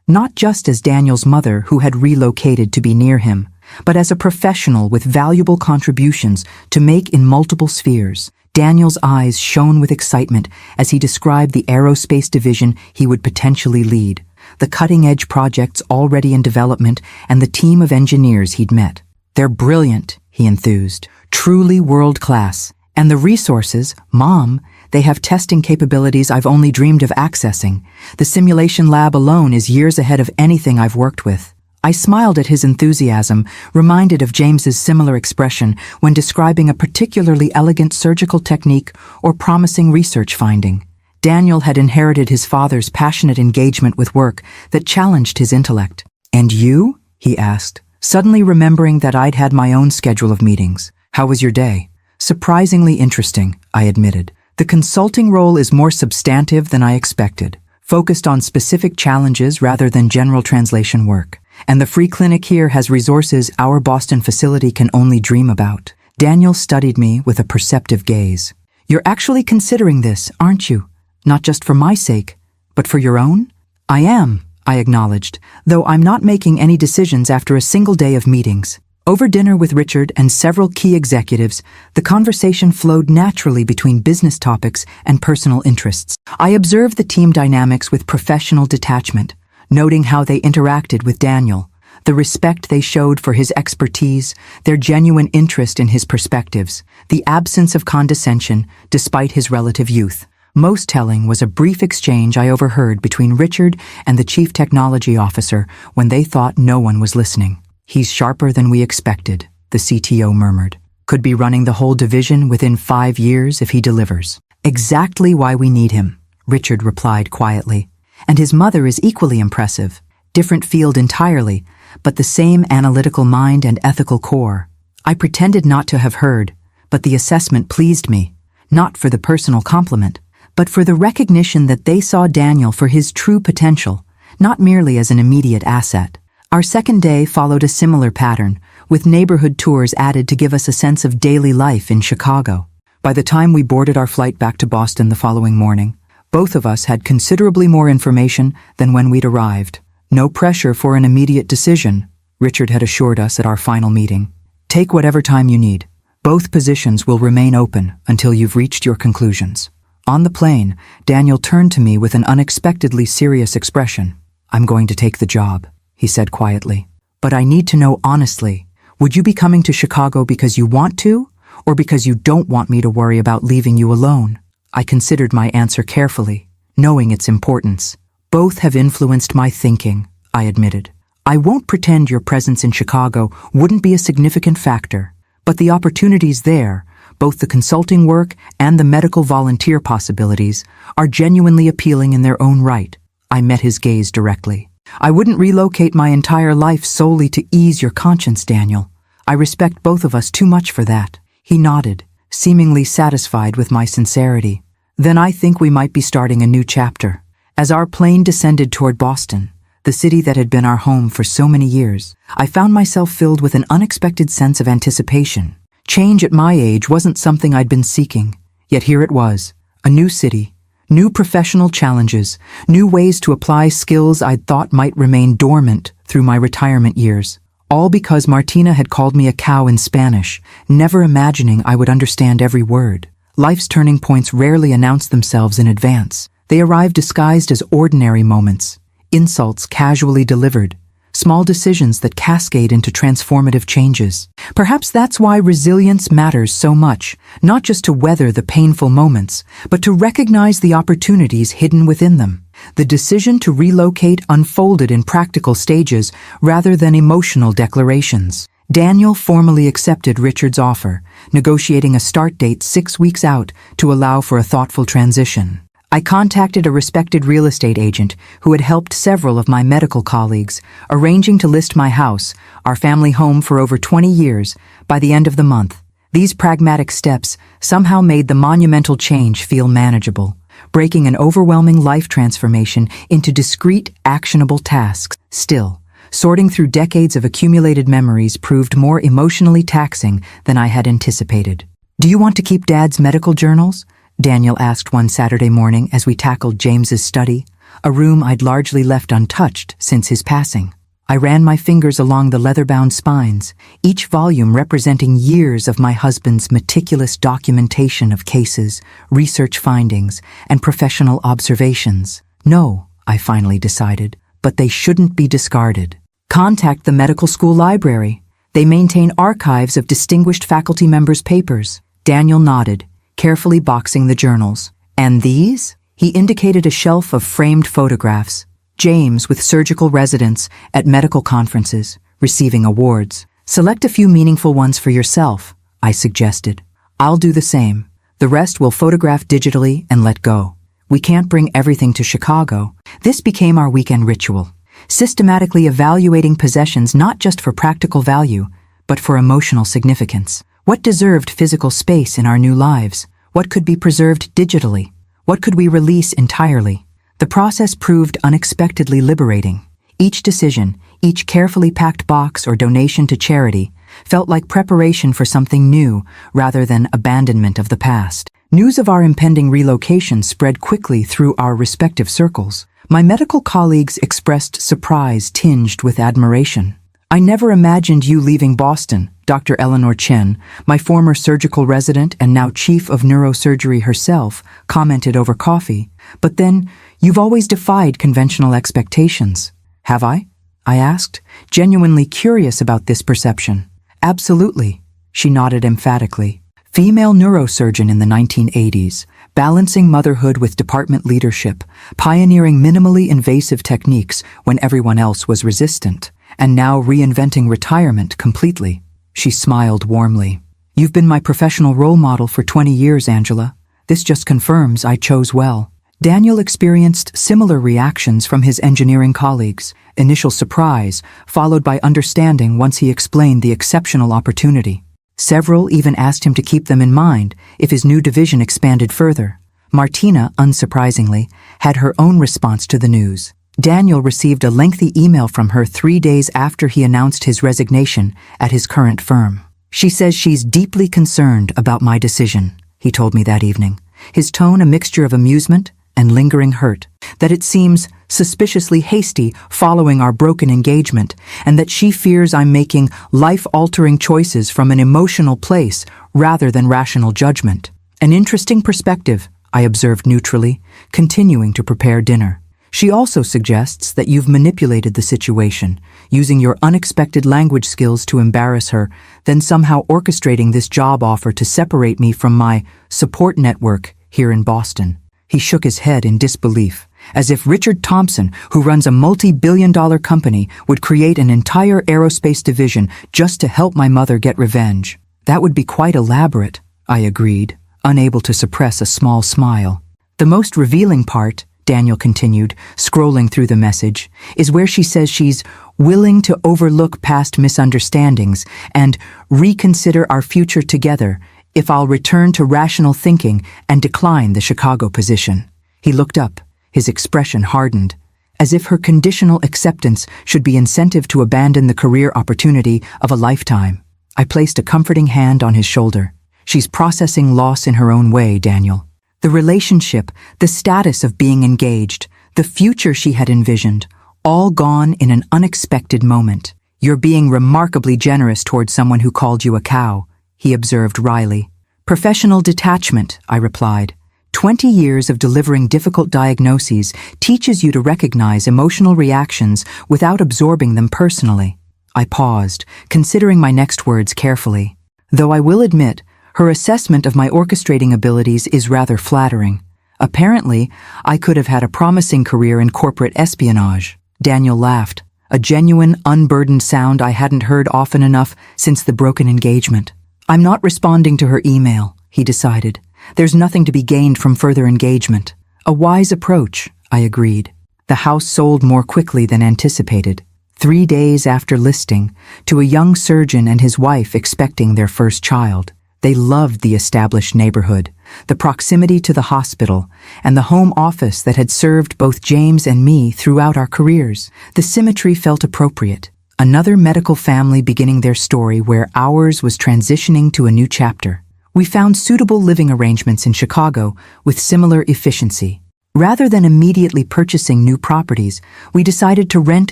not just as Daniel's mother who had relocated to be near him, but as a professional with valuable contributions to make in multiple spheres. Daniel's eyes shone with excitement as he described the aerospace division he would potentially lead, the cutting-edge projects already in development, and the team of engineers he'd met. They're brilliant, he enthused, truly world-class. And the resources, Mom, they have testing capabilities I've only dreamed of accessing. The simulation lab alone is years ahead of anything I've worked with. I smiled at his enthusiasm, reminded of James's similar expression when describing a particularly elegant surgical technique or promising research finding. Daniel had inherited his father's passionate engagement with work that challenged his intellect. "And you?" he asked, suddenly remembering that I'd had my own schedule of meetings. "How was your day?" "Surprisingly interesting," I admitted. "The consulting role is more substantive than I expected, focused on specific challenges rather than general translation work. And the free clinic here has resources our Boston facility can only dream about." Daniel studied me with a perceptive gaze. "You're actually considering this, aren't you? Not just for my sake, but for your own?" "I am," I acknowledged, "though I'm not making any decisions after a single day of meetings." Over dinner with Richard and several key executives, the conversation flowed naturally between business topics and personal interests. I observed the team dynamics with professional detachment, noting how they interacted with Daniel, the respect they showed for his expertise, their genuine interest in his perspectives, the absence of condescension despite his relative youth. Most telling was a brief exchange I overheard between Richard and the chief technology officer when they thought no one was listening. "He's sharper than we expected," the CTO murmured. "Could be running the whole division within 5 years if he delivers." "Exactly why we need him," Richard replied quietly. "And his mother is equally impressive. Different field entirely, but the same analytical mind and ethical core." I pretended not to have heard, but the assessment pleased me, not for the personal compliment, but for the recognition that they saw Daniel for his true potential, not merely as an immediate asset. Our second day followed a similar pattern, with neighborhood tours added to give us a sense of daily life in Chicago. By the time we boarded our flight back to Boston the following morning, both of us had considerably more information than when we'd arrived. "No pressure for an immediate decision," Richard had assured us at our final meeting. "Take whatever time you need. Both positions will remain open until you've reached your conclusions." On the plane, Daniel turned to me with an unexpectedly serious expression. "I'm going to take the job," he said quietly. "But I need to know honestly, would you be coming to Chicago because you want to, or because you don't want me to worry about leaving you alone?" I considered my answer carefully, knowing its importance. "Both have influenced my thinking," I admitted. "I won't pretend your presence in Chicago wouldn't be a significant factor, but the opportunities there, both the consulting work and the medical volunteer possibilities, are genuinely appealing in their own right." I met his gaze directly. "I wouldn't relocate my entire life solely to ease your conscience, Daniel. I respect both of us too much for that." He nodded, seemingly satisfied with my sincerity. "Then I think we might be starting a new chapter." As our plane descended toward Boston, the city that had been our home for so many years, I found myself filled with an unexpected sense of anticipation. Change at my age wasn't something I'd been seeking, yet here it was, a new city, new professional challenges, new ways to apply skills I'd thought might remain dormant through my retirement years. All because Martina had called me a cow in Spanish, never imagining I would understand every word. Life's turning points rarely announce themselves in advance. They arrive disguised as ordinary moments, insults casually delivered, small decisions that cascade into transformative changes. Perhaps that's why resilience matters so much, not just to weather the painful moments, but to recognize the opportunities hidden within them. The decision to relocate unfolded in practical stages rather than emotional declarations. Daniel formally accepted Richard's offer, negotiating a start date 6 weeks out to allow for a thoughtful transition. I contacted a respected real estate agent who had helped several of my medical colleagues, arranging to list my house, our family home for over 20 years, by the end of the month. These pragmatic steps somehow made the monumental change feel manageable, breaking an overwhelming life transformation into discrete, actionable tasks. Still, sorting through decades of accumulated memories proved more emotionally taxing than I had anticipated. "Do you want to keep Dad's medical journals?" Daniel asked one Saturday morning as we tackled James's study, a room I'd largely left untouched since his passing. I ran my fingers along the leather-bound spines, each volume representing years of my husband's meticulous documentation of cases, research findings, and professional observations. No, I finally decided, but they shouldn't be discarded. Contact the medical school library. They maintain archives of distinguished faculty members' papers. Daniel nodded, carefully boxing the journals. "And these?" He indicated a shelf of framed photographs. James with surgical residence at medical conferences, receiving awards. "Select a few meaningful ones for yourself," I suggested. "I'll do the same. The rest we'll photograph digitally and let go. We can't bring everything to Chicago." This became our weekend ritual, systematically evaluating possessions not just for practical value, but for emotional significance. What deserved physical space in our new lives? What could be preserved digitally? What could we release entirely? The process proved unexpectedly liberating. Each decision, each carefully packed box or donation to charity, felt like preparation for something new rather than abandonment of the past. News of our impending relocation spread quickly through our respective circles. My medical colleagues expressed surprise tinged with admiration. "I never imagined you leaving Boston," Dr. Eleanor Chen, my former surgical resident and now chief of neurosurgery herself, commented over coffee. "But then, you've always defied conventional expectations." "Have I?" I asked, genuinely curious about this perception. "Absolutely," she nodded emphatically. Female neurosurgeon in the 1980s, balancing motherhood with department leadership, pioneering minimally invasive techniques when everyone else was resistant, and now reinventing retirement completely. She smiled warmly. "You've been my professional role model for 20 years, Angela. This just confirms I chose well." Daniel experienced similar reactions from his engineering colleagues, initial surprise, followed by understanding once he explained the exceptional opportunity. Several even asked him to keep them in mind if his new division expanded further. Martina, unsurprisingly, had her own response to the news. Daniel received a lengthy email from her 3 days after he announced his resignation at his current firm. "She says she's deeply concerned about my decision," he told me that evening, his tone a mixture of amusement and lingering hurt, "that it seems suspiciously hasty following our broken engagement, and that she fears I'm making life-altering choices from an emotional place rather than rational judgment." "An interesting perspective," I observed neutrally, continuing to prepare dinner. "She also suggests that you've manipulated the situation, using your unexpected language skills to embarrass her, then somehow orchestrating this job offer to separate me from my support network here in Boston." He shook his head in disbelief, as if Richard Thompson, who runs a multi-billion-dollar company, would create an entire aerospace division just to help my mother get revenge. "That would be quite elaborate," I agreed, unable to suppress a small smile. "The most revealing part," Daniel continued, scrolling through the message, "is where she says she's willing to overlook past misunderstandings and reconsider our future together if I'll return to rational thinking and decline the Chicago position." He looked up, his expression hardened, as if her conditional acceptance should be incentive to abandon the career opportunity of a lifetime. I placed a comforting hand on his shoulder. "She's processing loss in her own way, Daniel. The relationship, the status of being engaged, the future she had envisioned, all gone in an unexpected moment. You're being remarkably generous toward someone who called you a cow," he observed wryly. "Professional detachment," I replied. 20 years of delivering difficult diagnoses teaches you to recognize emotional reactions without absorbing them personally. I paused, considering my next words carefully. Though I will admit, her assessment of my orchestrating abilities is rather flattering. Apparently, I could have had a promising career in corporate espionage. Daniel laughed, a genuine, unburdened sound I hadn't heard often enough since the broken engagement. I'm not responding to her email, he decided. There's nothing to be gained from further engagement. A wise approach, I agreed. The house sold more quickly than anticipated. 3 days after listing, to a young surgeon and his wife expecting their first child. They loved the established neighborhood, the proximity to the hospital, and the home office that had served both James and me throughout our careers. The symmetry felt appropriate. Another medical family beginning their story where ours was transitioning to a new chapter. We found suitable living arrangements in Chicago with similar efficiency. Rather than immediately purchasing new properties, we decided to rent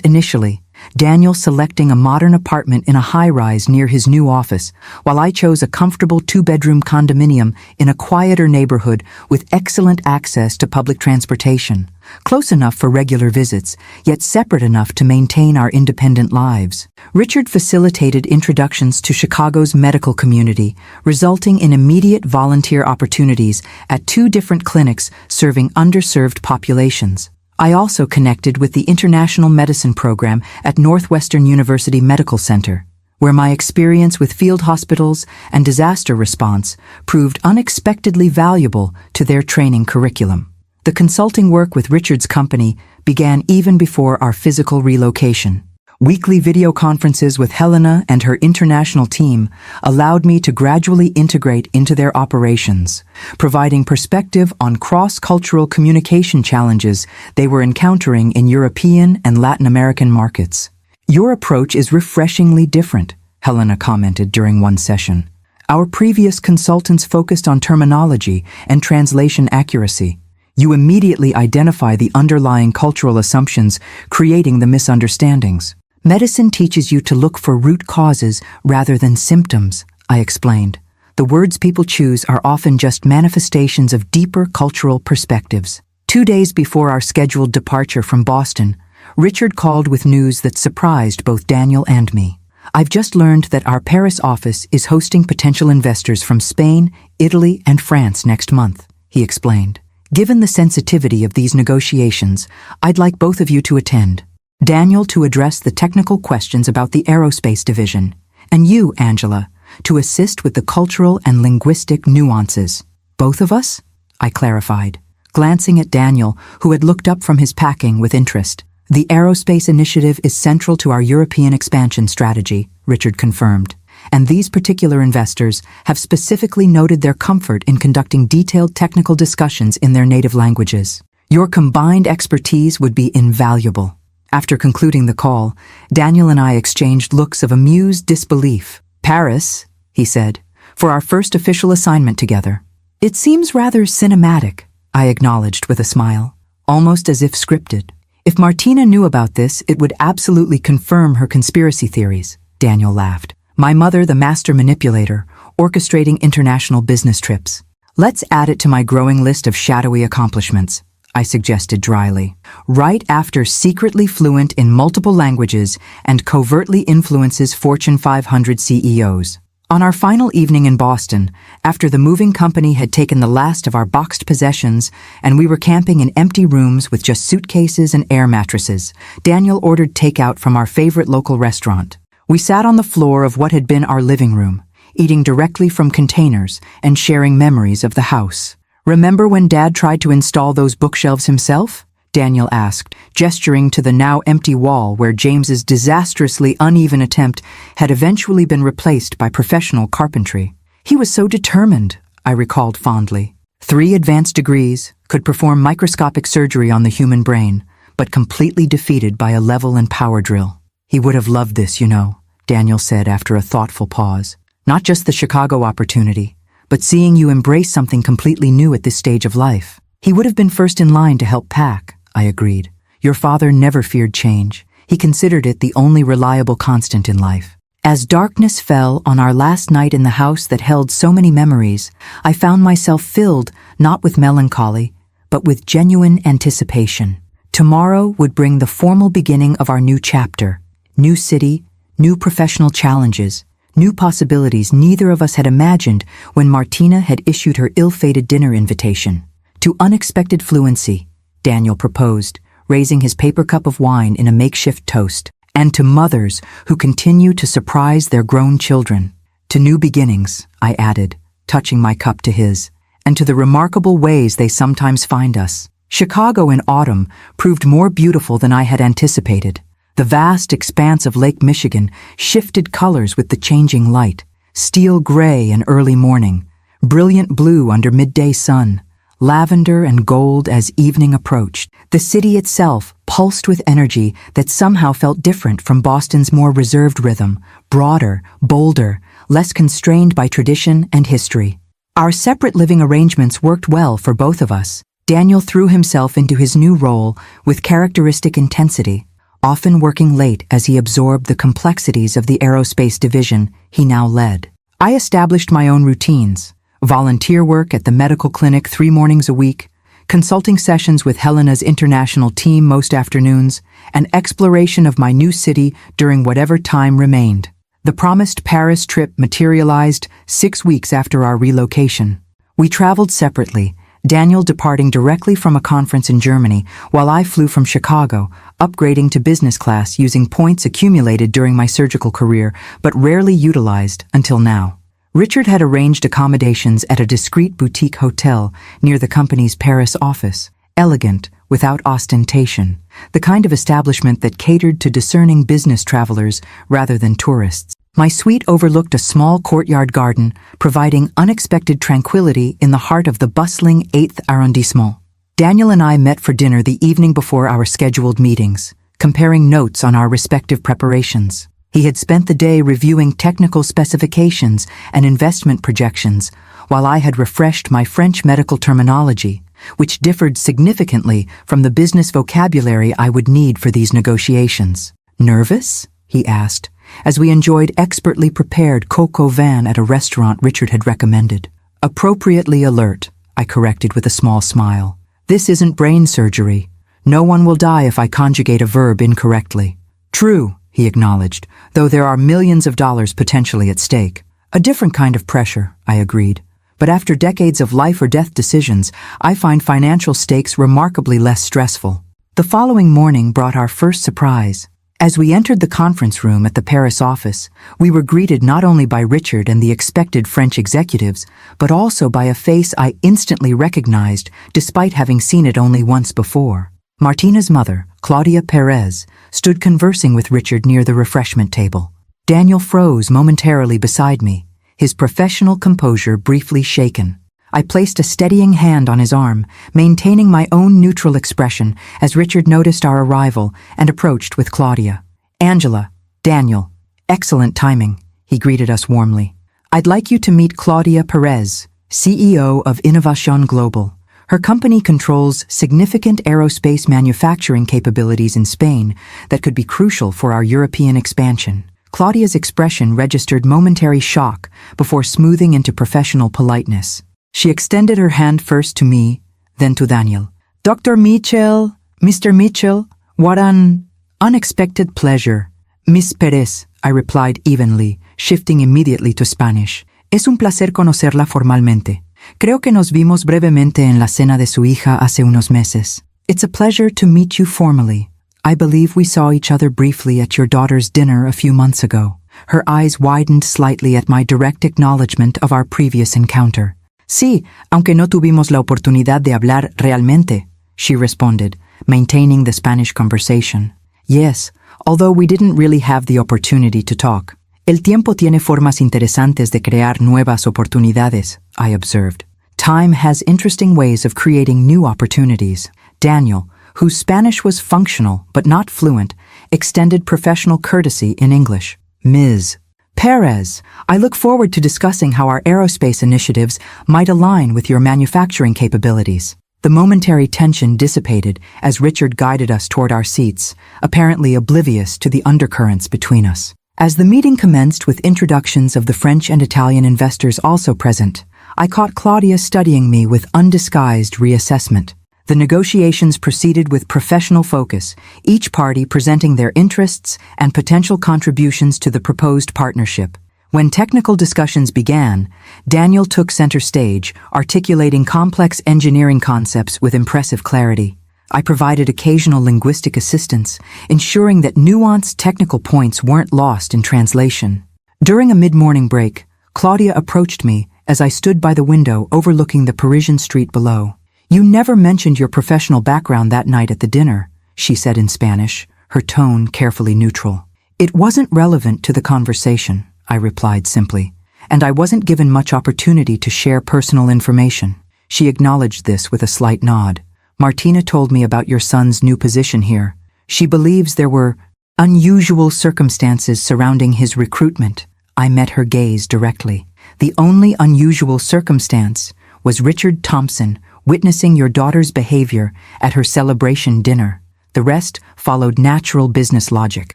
initially, Daniel selecting a modern apartment in a high-rise near his new office, while I chose a comfortable 2-bedroom condominium in a quieter neighborhood with excellent access to public transportation, close enough for regular visits, yet separate enough to maintain our independent lives. Richard facilitated introductions to Chicago's medical community, resulting in immediate volunteer opportunities at 2 different clinics serving underserved populations. I also connected with the International Medicine Program at Northwestern University Medical Center, where my experience with field hospitals and disaster response proved unexpectedly valuable to their training curriculum. The consulting work with Richard's company began even before our physical relocation. Weekly video conferences with Helena and her international team allowed me to gradually integrate into their operations, providing perspective on cross-cultural communication challenges they were encountering in European and Latin American markets. Your approach is refreshingly different, Helena commented during one session. Our previous consultants focused on terminology and translation accuracy. You immediately identify the underlying cultural assumptions, creating the misunderstandings. Medicine teaches you to look for root causes rather than symptoms, I explained. The words people choose are often just manifestations of deeper cultural perspectives. 2 days before our scheduled departure from Boston, Richard called with news that surprised both Daniel and me. I've just learned that our Paris office is hosting potential investors from Spain, Italy, and France next month, he explained. Given the sensitivity of these negotiations, I'd like both of you to attend. Daniel to address the technical questions about the aerospace division, and you, Angela, to assist with the cultural and linguistic nuances. Both of us? I clarified, glancing at Daniel, who had looked up from his packing with interest. The aerospace initiative is central to our European expansion strategy, Richard confirmed, and these particular investors have specifically noted their comfort in conducting detailed technical discussions in their native languages. Your combined expertise would be invaluable. After concluding the call, Daniel and I exchanged looks of amused disbelief. Paris, he said, for our first official assignment together. It seems rather cinematic, I acknowledged with a smile, almost as if scripted. If Martina knew about this, it would absolutely confirm her conspiracy theories, Daniel laughed. My mother, the master manipulator, orchestrating international business trips. Let's add it to my growing list of shadowy accomplishments, I suggested dryly. Right after secretly fluent in multiple languages and covertly influences Fortune 500 CEOs. On our final evening in Boston, after the moving company had taken the last of our boxed possessions and we were camping in empty rooms with just suitcases and air mattresses, Daniel ordered takeout from our favorite local restaurant. We sat on the floor of what had been our living room, eating directly from containers and sharing memories of the house. Remember when Dad tried to install those bookshelves himself? Daniel asked, gesturing to the now empty wall where James's disastrously uneven attempt had eventually been replaced by professional carpentry. He was so determined, I recalled fondly. 3 advanced degrees, could perform microscopic surgery on the human brain, but completely defeated by a level and power drill. He would have loved this, you know, Daniel said after a thoughtful pause. Not just the Chicago opportunity, but seeing you embrace something completely new at this stage of life. He would have been first in line to help pack, I agreed. Your father never feared change. He considered it the only reliable constant in life. As darkness fell on our last night in the house that held so many memories, I found myself filled not with melancholy, but with genuine anticipation. Tomorrow would bring the formal beginning of our new chapter. New city, new professional challenges, new possibilities neither of us had imagined when Martina had issued her ill-fated dinner invitation. To unexpected fluency, Daniel proposed, raising his paper cup of wine in a makeshift toast, and to mothers who continue to surprise their grown children. To new beginnings, I added, touching my cup to his, and to the remarkable ways they sometimes find us. Chicago in autumn proved more beautiful than I had anticipated. The vast expanse of Lake Michigan shifted colors with the changing light, steel gray in early morning, brilliant blue under midday sun, lavender and gold as evening approached. The city itself pulsed with energy that somehow felt different from Boston's more reserved rhythm, broader, bolder, less constrained by tradition and history. Our separate living arrangements worked well for both of us. Daniel threw himself into his new role with characteristic intensity, often working late as he absorbed the complexities of the aerospace division he now led. I established my own routines, volunteer work at the medical clinic 3 mornings a week, consulting sessions with Helena's international team most afternoons, and exploration of my new city during whatever time remained. The promised Paris trip materialized 6 weeks after our relocation. We traveled separately, Daniel departing directly from a conference in Germany, while I flew from Chicago, upgrading to business class using points accumulated during my surgical career, but rarely utilized until now. Richard had arranged accommodations at a discreet boutique hotel near the company's Paris office, elegant, without ostentation, the kind of establishment that catered to discerning business travelers rather than tourists. My suite overlooked a small courtyard garden, providing unexpected tranquility in the heart of the bustling 8th arrondissement. Daniel and I met for dinner the evening before our scheduled meetings, comparing notes on our respective preparations. He had spent the day reviewing technical specifications and investment projections, while I had refreshed my French medical terminology, which differed significantly from the business vocabulary I would need for these negotiations. "Nervous?" he asked, as we enjoyed expertly prepared coq au vin at a restaurant Richard had recommended. "Appropriately alert," I corrected with a small smile. "This isn't brain surgery. No one will die if I conjugate a verb incorrectly." "True," he acknowledged, "though there are millions of dollars potentially at stake." "A different kind of pressure," I agreed. "But after decades of life or death decisions, I find financial stakes remarkably less stressful." The following morning brought our first surprise. As we entered the conference room at the Paris office, we were greeted not only by Richard and the expected French executives, but also by a face I instantly recognized despite having seen it only once before. Martina's mother, Claudia Perez, stood conversing with Richard near the refreshment table. Daniel froze momentarily beside me, his professional composure briefly shaken. I placed a steadying hand on his arm, maintaining my own neutral expression as Richard noticed our arrival and approached with Claudia. "Angela, Daniel, excellent timing," he greeted us warmly. "I'd like you to meet Claudia Perez, CEO of Innovación Global. Her company controls significant aerospace manufacturing capabilities in Spain that could be crucial for our European expansion." Claudia's expression registered momentary shock before smoothing into professional politeness. She extended her hand first to me, then to Daniel. "Dr. Mitchell, Mr. Mitchell, what an unexpected pleasure." "Miss Perez," I replied evenly, shifting immediately to Spanish. "Es un placer conocerla formalmente. Creo que nos vimos brevemente en la cena de su hija hace unos meses." "It's a pleasure to meet you formally. I believe we saw each other briefly at your daughter's dinner a few months ago." Her eyes widened slightly at my direct acknowledgement of our previous encounter. "Sí, aunque no tuvimos la oportunidad de hablar realmente," she responded, maintaining the Spanish conversation. "Yes, although we didn't really have the opportunity to talk. El tiempo tiene formas interesantes de crear nuevas oportunidades," I observed. Time has interesting ways of creating new opportunities. Daniel, whose Spanish was functional but not fluent, extended professional courtesy in English. "Ms. Perez, I look forward to discussing how our aerospace initiatives might align with your manufacturing capabilities." The momentary tension dissipated as Richard guided us toward our seats, apparently oblivious to the undercurrents between us. As the meeting commenced with introductions of the French and Italian investors also present, I caught Claudia studying me with undisguised reassessment. The negotiations proceeded with professional focus, each party presenting their interests and potential contributions to the proposed partnership. When technical discussions began, Daniel took center stage, articulating complex engineering concepts with impressive clarity. I provided occasional linguistic assistance, ensuring that nuanced technical points weren't lost in translation. During a mid-morning break, Claudia approached me as I stood by the window overlooking the Parisian street below. "You never mentioned your professional background that night at the dinner," she said in Spanish, her tone carefully neutral. "It wasn't relevant to the conversation," I replied simply, "and I wasn't given much opportunity to share personal information." She acknowledged this with a slight nod. "Martina told me about your son's new position here. She believes there were unusual circumstances surrounding his recruitment." I met her gaze directly. "The only unusual circumstance was Richard Thompson witnessing your daughter's behavior at her celebration dinner. The rest followed natural business logic."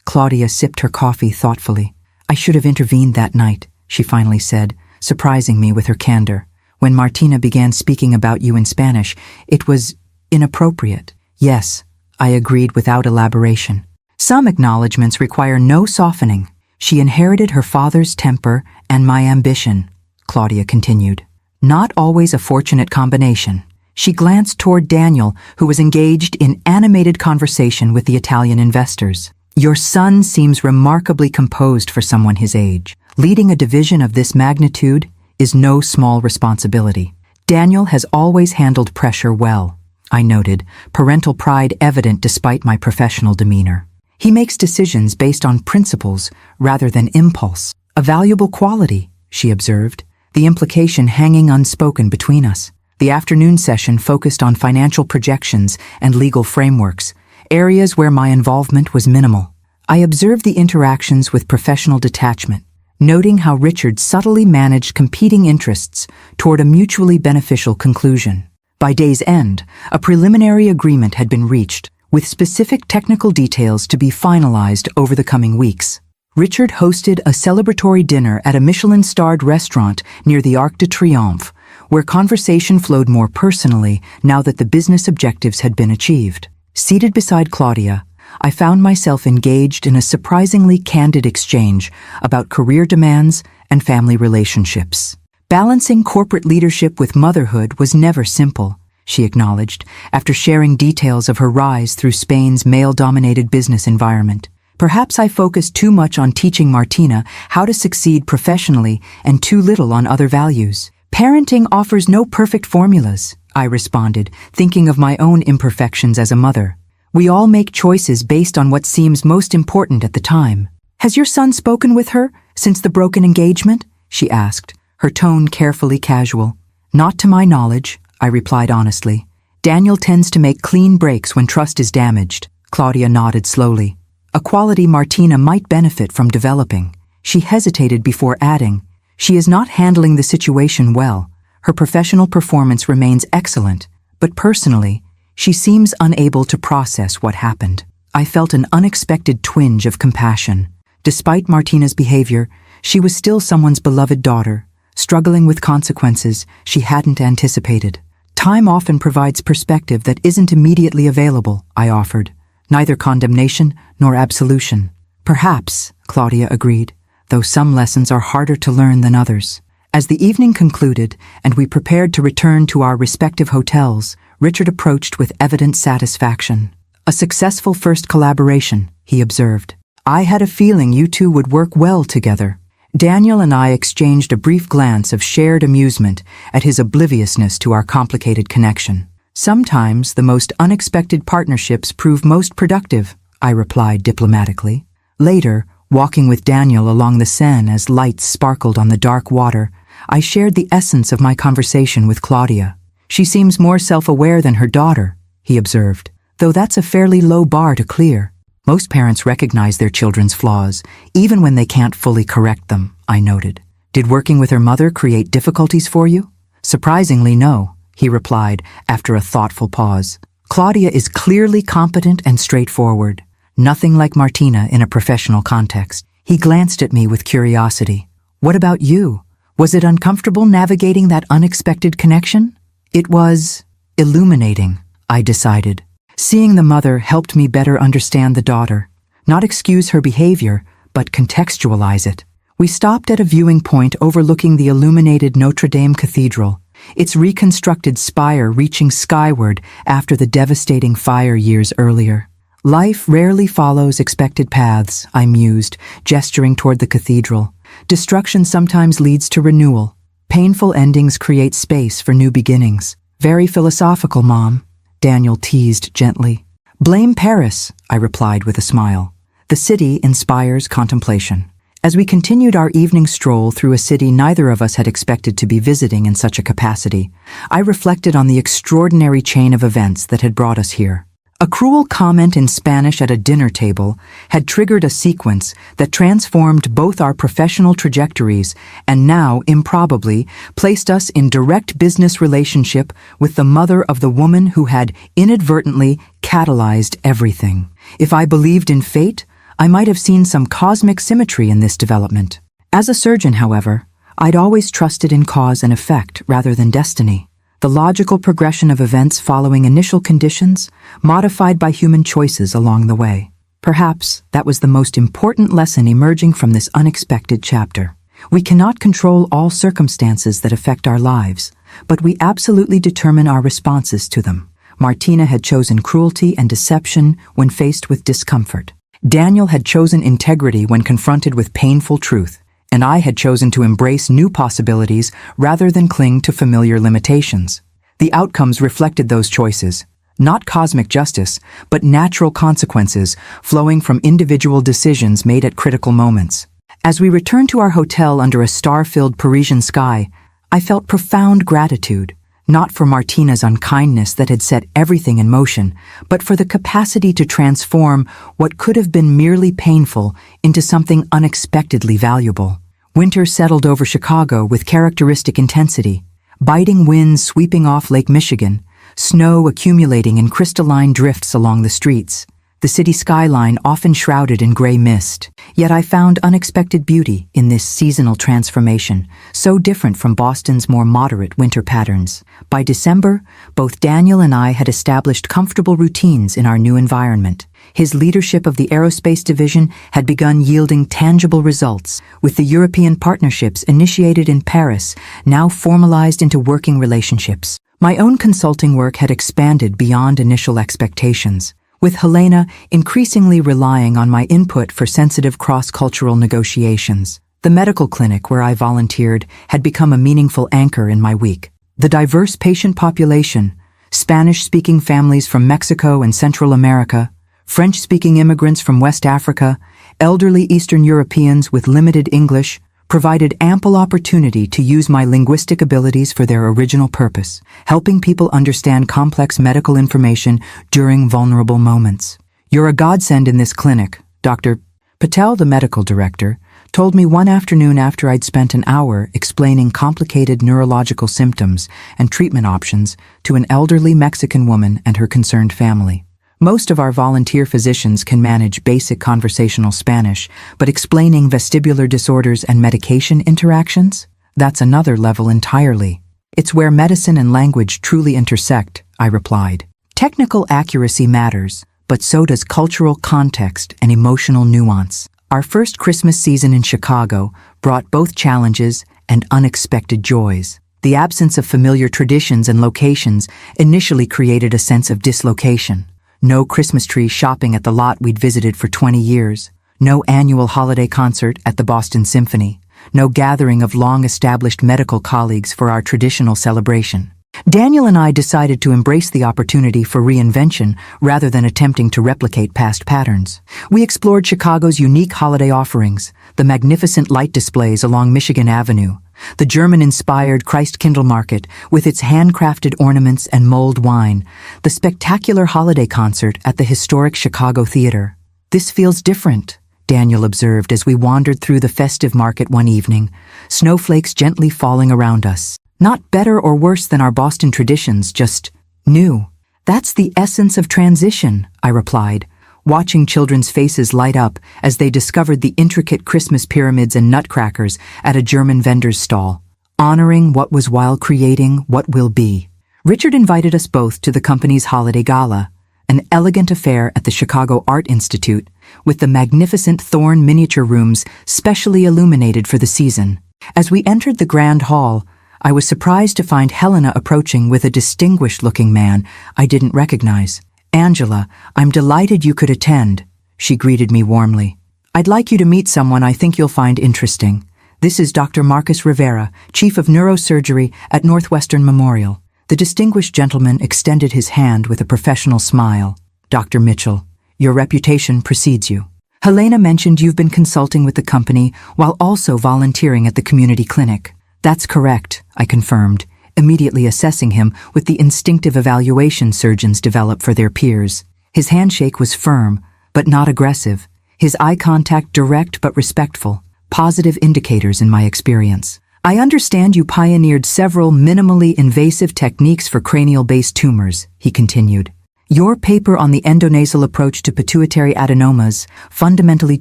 Claudia sipped her coffee thoughtfully. "I should have intervened that night," she finally said, surprising me with her candor. "When Martina began speaking about you in Spanish, it was inappropriate." "Yes," I agreed without elaboration. "Some acknowledgments require no softening. She inherited her father's temper and my ambition," Claudia continued. "Not always a fortunate combination." She glanced toward Daniel, who was engaged in animated conversation with the Italian investors. "Your son seems remarkably composed for someone his age. Leading a division of this magnitude is no small responsibility." "Daniel has always handled pressure well," I noted, parental pride evident despite my professional demeanor. "He makes decisions based on principles rather than impulse. A valuable quality," she observed, the implication hanging unspoken between us. The afternoon session focused on financial projections and legal frameworks, areas where my involvement was minimal. I observed the interactions with professional detachment, noting how Richard subtly managed competing interests toward a mutually beneficial conclusion. By day's end, a preliminary agreement had been reached, with specific technical details to be finalized over the coming weeks. Richard hosted a celebratory dinner at a Michelin-starred restaurant near the Arc de Triomphe, where conversation flowed more personally now that the business objectives had been achieved. Seated beside Claudia, I found myself engaged in a surprisingly candid exchange about career demands and family relationships. "Balancing corporate leadership with motherhood was never simple," she acknowledged, after sharing details of her rise through Spain's male-dominated business environment. "Perhaps I focused too much on teaching Martina how to succeed professionally and too little on other values. Parenting offers no perfect formulas," I responded, thinking of my own imperfections as a mother. "We all make choices based on what seems most important at the time." "Has your son spoken with her since the broken engagement?" she asked, her tone carefully casual. "Not to my knowledge," I replied honestly. "Daniel tends to make clean breaks when trust is damaged." Claudia nodded slowly. "A quality Martina might benefit from developing." She hesitated before adding, "She is not handling the situation well. Her professional performance remains excellent, but personally, she seems unable to process what happened." I felt an unexpected twinge of compassion. Despite Martina's behavior, she was still someone's beloved daughter, struggling with consequences she hadn't anticipated. "Time often provides perspective that isn't immediately available," I offered. "Neither condemnation nor absolution." "Perhaps," Claudia agreed, "though some lessons are harder to learn than others." As the evening concluded and we prepared to return to our respective hotels, Richard approached with evident satisfaction. "A successful first collaboration," he observed. "I had a feeling you two would work well together." Daniel and I exchanged a brief glance of shared amusement at his obliviousness to our complicated connection. "Sometimes the most unexpected partnerships prove most productive," I replied diplomatically. Later, walking with Daniel along the Seine as lights sparkled on the dark water, I shared the essence of my conversation with Claudia. "She seems more self-aware than her daughter," he observed, "though that's a fairly low bar to clear. Most parents recognize their children's flaws, even when they can't fully correct them," I noted. "Did working with her mother create difficulties for you?" "Surprisingly, no," he replied after a thoughtful pause. "Claudia is clearly competent and straightforward. Nothing like Martina in a professional context." He glanced at me with curiosity. "What about you? Was it uncomfortable navigating that unexpected connection? It was illuminating, I decided. Seeing the mother helped me better understand the daughter, not excuse her behavior, but contextualize it. We stopped at a viewing point overlooking the illuminated Notre Dame Cathedral, its reconstructed spire reaching skyward after the devastating fire years earlier. Life rarely follows expected paths, I mused, gesturing toward the cathedral. Destruction sometimes leads to renewal. Painful endings create space for new beginnings. Very philosophical, Mom, Daniel teased gently. Blame Paris, I replied with a smile. The city inspires contemplation. As we continued our evening stroll through a city neither of us had expected to be visiting in such a capacity, I reflected on the extraordinary chain of events that had brought us here. A cruel comment in Spanish at a dinner table had triggered a sequence that transformed both our professional trajectories and now, improbably, placed us in direct business relationship with the mother of the woman who had inadvertently catalyzed everything. If I believed in fate, I might have seen some cosmic symmetry in this development. As a surgeon, however, I'd always trusted in cause and effect rather than destiny. The logical progression of events following initial conditions, modified by human choices along the way. Perhaps that was the most important lesson emerging from this unexpected chapter. We cannot control all circumstances that affect our lives, but we absolutely determine our responses to them. Martina had chosen cruelty and deception when faced with discomfort. Daniel had chosen integrity when confronted with painful truth, and I had chosen to embrace new possibilities rather than cling to familiar limitations. The outcomes reflected those choices, not cosmic justice, but natural consequences flowing from individual decisions made at critical moments. As we returned to our hotel under a star-filled Parisian sky, I felt profound gratitude, not for Martina's unkindness that had set everything in motion, but for the capacity to transform what could have been merely painful into something unexpectedly valuable. Winter settled over Chicago with characteristic intensity, biting winds sweeping off Lake Michigan, snow accumulating in crystalline drifts along the streets, the city skyline often shrouded in gray mist. Yet I found unexpected beauty in this seasonal transformation, so different from Boston's more moderate winter patterns. By December, both Daniel and I had established comfortable routines in our new environment. His leadership of the aerospace division had begun yielding tangible results, with the European partnerships initiated in Paris now formalized into working relationships. My own consulting work had expanded beyond initial expectations, with Helena increasingly relying on my input for sensitive cross-cultural negotiations. The medical clinic where I volunteered had become a meaningful anchor in my week. The diverse patient population, Spanish-speaking families from Mexico and Central America, French-speaking immigrants from West Africa, elderly Eastern Europeans with limited English, provided ample opportunity to use my linguistic abilities for their original purpose, helping people understand complex medical information during vulnerable moments. "You're a godsend in this clinic," Dr. Patel, the medical director, told me one afternoon after I'd spent an hour explaining complicated neurological symptoms and treatment options to an elderly Mexican woman and her concerned family. Most of our volunteer physicians can manage basic conversational Spanish, but explaining vestibular disorders and medication interactions? That's another level entirely. It's where medicine and language truly intersect, I replied. Technical accuracy matters, but so does cultural context and emotional nuance. Our first Christmas season in Chicago brought both challenges and unexpected joys. The absence of familiar traditions and locations initially created a sense of dislocation. No Christmas tree shopping at the lot we'd visited for 20 years. No annual holiday concert at the Boston Symphony. No gathering of long-established medical colleagues for our traditional celebration. Daniel and I decided to embrace the opportunity for reinvention rather than attempting to replicate past patterns. We explored Chicago's unique holiday offerings, the magnificent light displays along Michigan Avenue, the German-inspired Christkindl Market with its handcrafted ornaments and mulled wine, the spectacular holiday concert at the historic Chicago Theater. "This feels different," Daniel observed as we wandered through the festive market one evening, snowflakes gently falling around us. "Not better or worse than our Boston traditions, just new." "That's the essence of transition," I replied, watching children's faces light up as they discovered the intricate Christmas pyramids and nutcrackers at a German vendor's stall. honoring what was while creating what will be. Richard invited us both to the company's holiday gala, an elegant affair at the Chicago Art Institute, with the magnificent Thorn miniature rooms specially illuminated for the season. As we entered the grand hall, I was surprised to find Helena approaching with a distinguished-looking man I didn't recognize. "Angela, I'm delighted you could attend," she greeted me warmly. "I'd like you to meet someone I think you'll find interesting. This is Dr. Marcus Rivera, Chief of Neurosurgery at Northwestern Memorial." The distinguished gentleman extended his hand with a professional smile. "Dr. Mitchell, your reputation precedes you. Helena mentioned you've been consulting with the company while also volunteering at the community clinic." "That's correct," I confirmed, immediately assessing him with the instinctive evaluation surgeons develop for their peers. His handshake was firm, but not aggressive, his eye contact direct but respectful, positive indicators in my experience. "I understand you pioneered several minimally invasive techniques for cranial-based tumors," he continued. "Your paper on the endonasal approach to pituitary adenomas fundamentally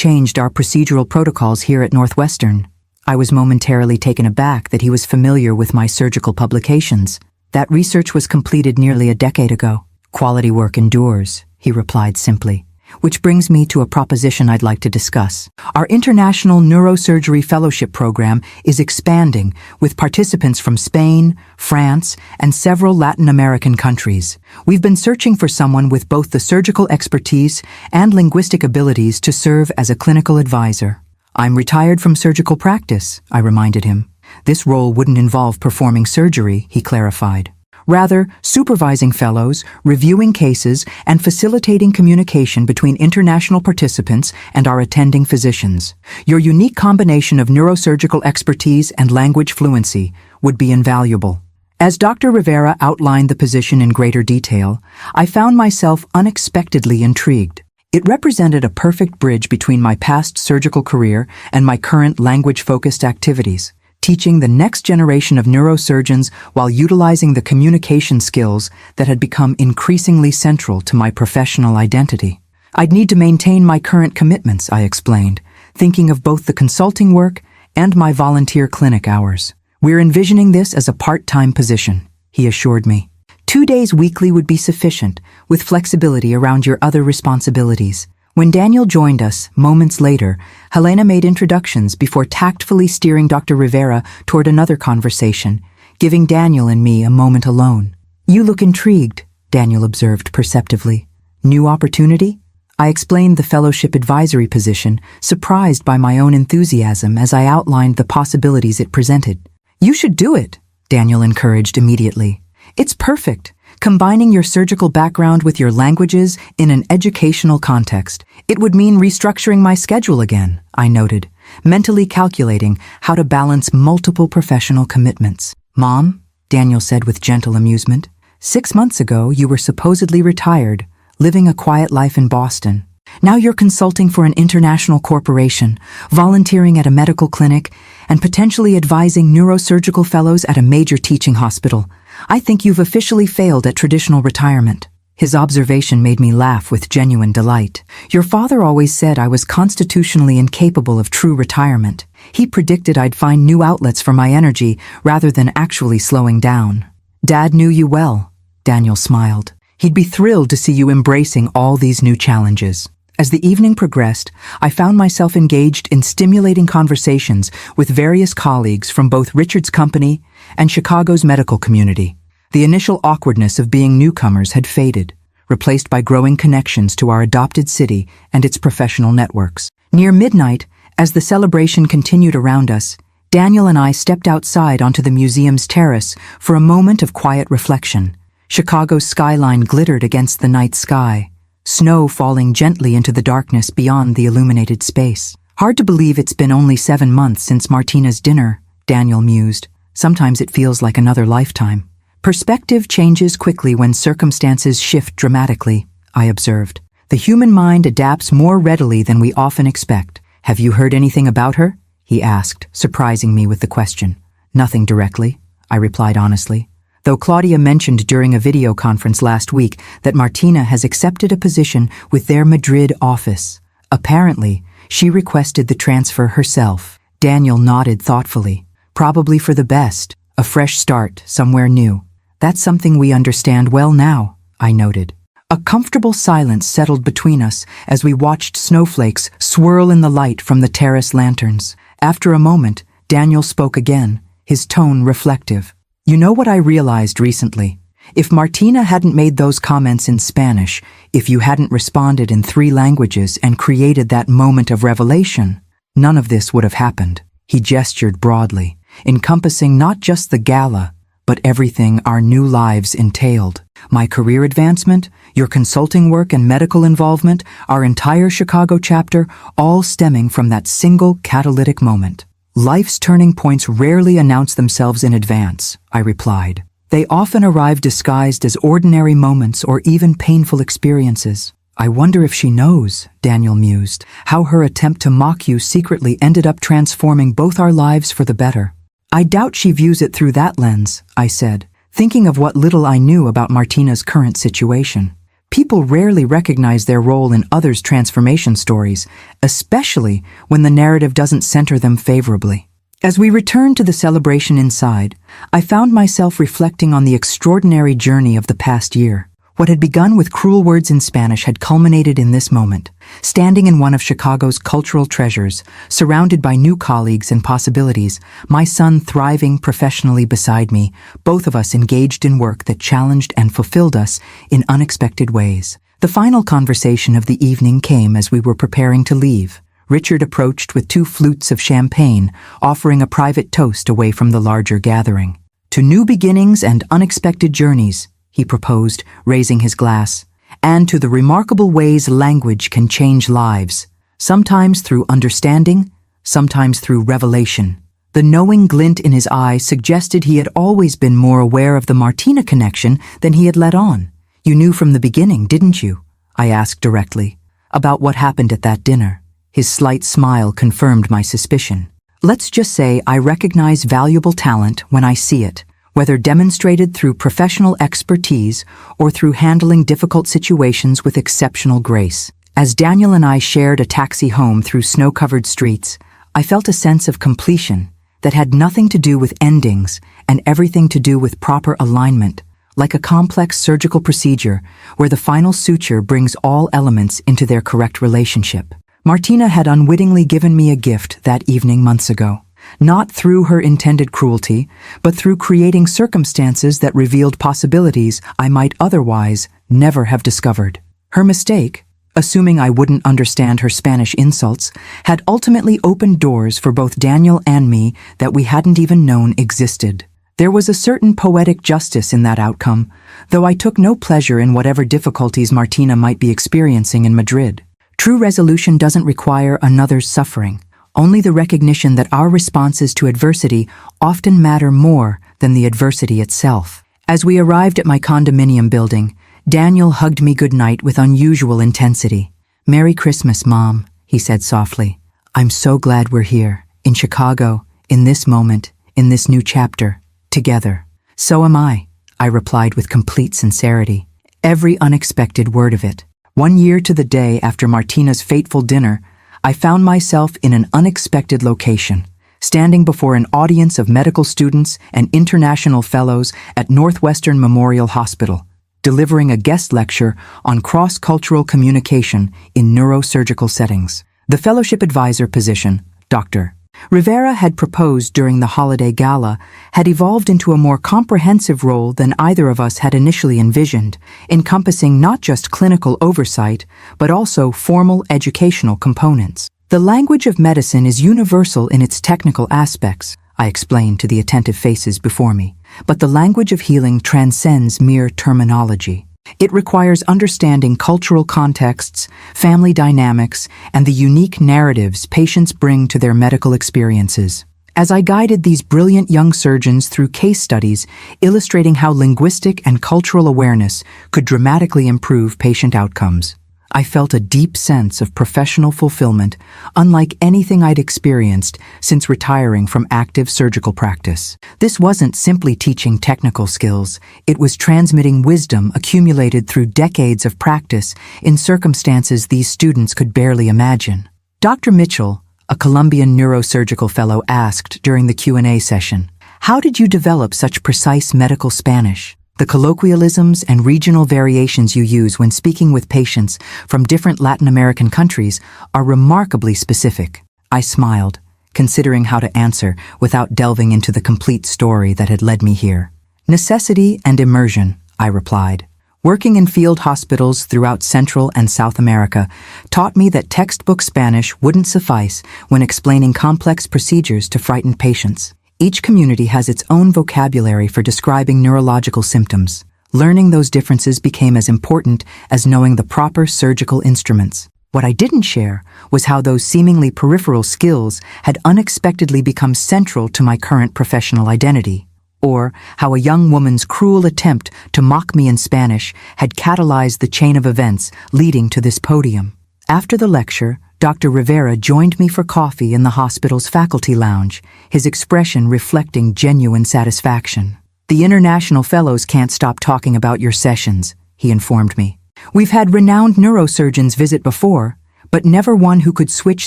changed our procedural protocols here at Northwestern." I was momentarily taken aback that he was familiar with my surgical publications. "That research was completed nearly a decade ago. Quality work endures," he replied simply. "Which brings me to a proposition I'd like to discuss. Our International Neurosurgery Fellowship Program is expanding with participants from Spain, France, and several Latin American countries. We've been searching for someone with both the surgical expertise and linguistic abilities to serve as a clinical advisor." "I'm retired from surgical practice," I reminded him. "This role wouldn't involve performing surgery," he clarified. "Rather, supervising fellows, reviewing cases, and facilitating communication between international participants and our attending physicians. Your unique combination of neurosurgical expertise and language fluency would be invaluable." As Dr. Rivera outlined the position in greater detail, I found myself unexpectedly intrigued. It represented a perfect bridge between my past surgical career and my current language-focused activities, teaching the next generation of neurosurgeons while utilizing the communication skills that had become increasingly central to my professional identity. "I'd need to maintain my current commitments," I explained, thinking of both the consulting work and my volunteer clinic hours. "We're envisioning this as a part-time position," he assured me. 2 days weekly would be sufficient, with flexibility around your other responsibilities. When Daniel joined us, moments later, Helena made introductions before tactfully steering Dr. Rivera toward another conversation, giving Daniel and me a moment alone. "You look intrigued," Daniel observed perceptively. "New opportunity?" I explained the fellowship advisory position, surprised by my own enthusiasm as I outlined the possibilities it presented. "You should do it," Daniel encouraged immediately. "It's perfect, combining your surgical background with your languages in an educational context. It would mean restructuring my schedule again," I noted, mentally calculating how to balance multiple professional commitments. "Mom," Daniel said with gentle amusement, "6 months ago you were supposedly retired, living a quiet life in Boston. Now you're consulting for an international corporation, volunteering at a medical clinic, and potentially advising neurosurgical fellows at a major teaching hospital. I think you've officially failed at traditional retirement." His observation made me laugh with genuine delight. "Your father always said I was constitutionally incapable of true retirement. He predicted I'd find new outlets for my energy rather than actually slowing down." "Dad knew you well," Daniel smiled. "He'd be thrilled to see you embracing all these new challenges." As the evening progressed, I found myself engaged in stimulating conversations with various colleagues from both Richard's company and Chicago's medical community. The initial awkwardness of being newcomers had faded, replaced by growing connections to our adopted city and its professional networks. Near midnight, as the celebration continued around us, Daniel and I stepped outside onto the museum's terrace for a moment of quiet reflection. Chicago's skyline glittered against the night sky, snow falling gently into the darkness beyond the illuminated space. "Hard to believe it's been only 7 months since Martina's dinner," Daniel mused. "Sometimes it feels like another lifetime." "Perspective changes quickly when circumstances shift dramatically," I observed. "The human mind adapts more readily than we often expect." "Have you heard anything about her?" he asked, surprising me with the question. "Nothing directly," I replied honestly, though Claudia mentioned during a video conference last week that Martina has accepted a position with their Madrid office. Apparently, she requested the transfer herself. Daniel nodded thoughtfully. Probably for the best, a fresh start, somewhere new. That's something we understand well now, I noted. A comfortable silence settled between us as we watched snowflakes swirl in the light from the terrace lanterns. After a moment, Daniel spoke again, his tone reflective. You know what I realized recently? If Martina hadn't made those comments in Spanish, if you hadn't responded in 3 languages and created that moment of revelation, none of this would have happened. He gestured broadly, encompassing not just the gala, but everything our new lives entailed. My career advancement, your consulting work and medical involvement, our entire Chicago chapter, all stemming from that single catalytic moment. Life's turning points rarely announce themselves in advance, I replied. They often arrive disguised as ordinary moments or even painful experiences. I wonder if she knows, Daniel mused, how her attempt to mock you secretly ended up transforming both our lives for the better. I doubt she views it through that lens, I said, thinking of what little I knew about Martina's current situation. People rarely recognize their role in others' transformation stories, especially when the narrative doesn't center them favorably. As we returned to the celebration inside, I found myself reflecting on the extraordinary journey of the past year. What had begun with cruel words in Spanish had culminated in this moment, standing in one of Chicago's cultural treasures, surrounded by new colleagues and possibilities, my son thriving professionally beside me, both of us engaged in work that challenged and fulfilled us in unexpected ways. The final conversation of the evening came as we were preparing to leave. Richard approached with 2 flutes of champagne, offering a private toast away from the larger gathering. To new beginnings and unexpected journeys, he proposed, raising his glass, and to the remarkable ways language can change lives, sometimes through understanding, sometimes through revelation. The knowing glint in his eye suggested he had always been more aware of the Martina connection than he had let on. You knew from the beginning, didn't you? I asked directly, about what happened at that dinner. His slight smile confirmed my suspicion. Let's just say I recognize valuable talent when I see it, whether demonstrated through professional expertise or through handling difficult situations with exceptional grace. As Daniel and I shared a taxi home through snow-covered streets, I felt a sense of completion that had nothing to do with endings and everything to do with proper alignment, like a complex surgical procedure where the final suture brings all elements into their correct relationship. Martina had unwittingly given me a gift that evening months ago, not through her intended cruelty, but through creating circumstances that revealed possibilities I might otherwise never have discovered. Her mistake, assuming I wouldn't understand her Spanish insults, had ultimately opened doors for both Daniel and me that we hadn't even known existed. There was a certain poetic justice in that outcome, though I took no pleasure in whatever difficulties Martina might be experiencing in Madrid. True resolution doesn't require another's suffering, only the recognition that our responses to adversity often matter more than the adversity itself. As we arrived at my condominium building, Daniel hugged me goodnight with unusual intensity. "Merry Christmas, Mom," he said softly. "I'm so glad we're here, in Chicago, in this moment, in this new chapter, together." "So am I," I replied with complete sincerity. Every unexpected word of it. 1 year to the day after Martina's fateful dinner, I found myself in an unexpected location, standing before an audience of medical students and international fellows at Northwestern Memorial Hospital, delivering a guest lecture on cross-cultural communication in neurosurgical settings. The fellowship advisor position, Dr. Rivera had proposed during the holiday gala, had evolved into a more comprehensive role than either of us had initially envisioned, encompassing not just clinical oversight, but also formal educational components. The language of medicine is universal in its technical aspects, I explained to the attentive faces before me, but the language of healing transcends mere terminology. It requires understanding cultural contexts, family dynamics, and the unique narratives patients bring to their medical experiences. As I guided these brilliant young surgeons through case studies illustrating how linguistic and cultural awareness could dramatically improve patient outcomes, I felt a deep sense of professional fulfillment, unlike anything I'd experienced since retiring from active surgical practice. This wasn't simply teaching technical skills, it was transmitting wisdom accumulated through decades of practice in circumstances these students could barely imagine. Dr. Mitchell, a Colombian neurosurgical fellow asked during the Q&A session. How did you develop such precise medical Spanish? The colloquialisms and regional variations you use when speaking with patients from different Latin American countries are remarkably specific. I smiled, considering how to answer without delving into the complete story that had led me here. Necessity and immersion, I replied. Working in field hospitals throughout Central and South America taught me that textbook Spanish wouldn't suffice when explaining complex procedures to frightened patients. Each community has its own vocabulary for describing neurological symptoms. Learning those differences became as important as knowing the proper surgical instruments. What I didn't share was how those seemingly peripheral skills had unexpectedly become central to my current professional identity, or how a young woman's cruel attempt to mock me in Spanish had catalyzed the chain of events leading to this podium. After the lecture, Dr. Rivera joined me for coffee in the hospital's faculty lounge, his expression reflecting genuine satisfaction. The international fellows can't stop talking about your sessions, he informed me. We've had renowned neurosurgeons visit before, but never one who could switch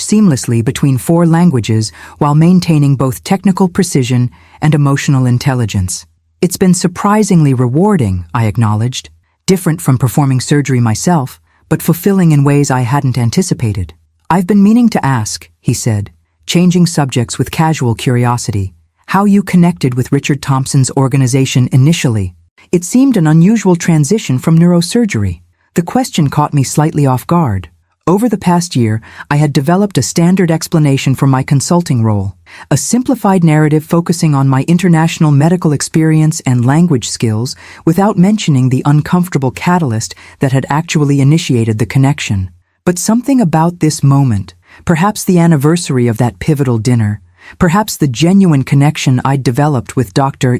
seamlessly between 4 languages while maintaining both technical precision and emotional intelligence. It's been surprisingly rewarding, I acknowledged, different from performing surgery myself, but fulfilling in ways I hadn't anticipated. I've been meaning to ask, he said, changing subjects with casual curiosity, how you connected with Richard Thompson's organization initially. It seemed an unusual transition from neurosurgery. The question caught me slightly off guard. Over the past year, I had developed a standard explanation for my consulting role, a simplified narrative focusing on my international medical experience and language skills without mentioning the uncomfortable catalyst that had actually initiated the connection. But something about this moment, perhaps the anniversary of that pivotal dinner, perhaps the genuine connection I'd developed with Dr.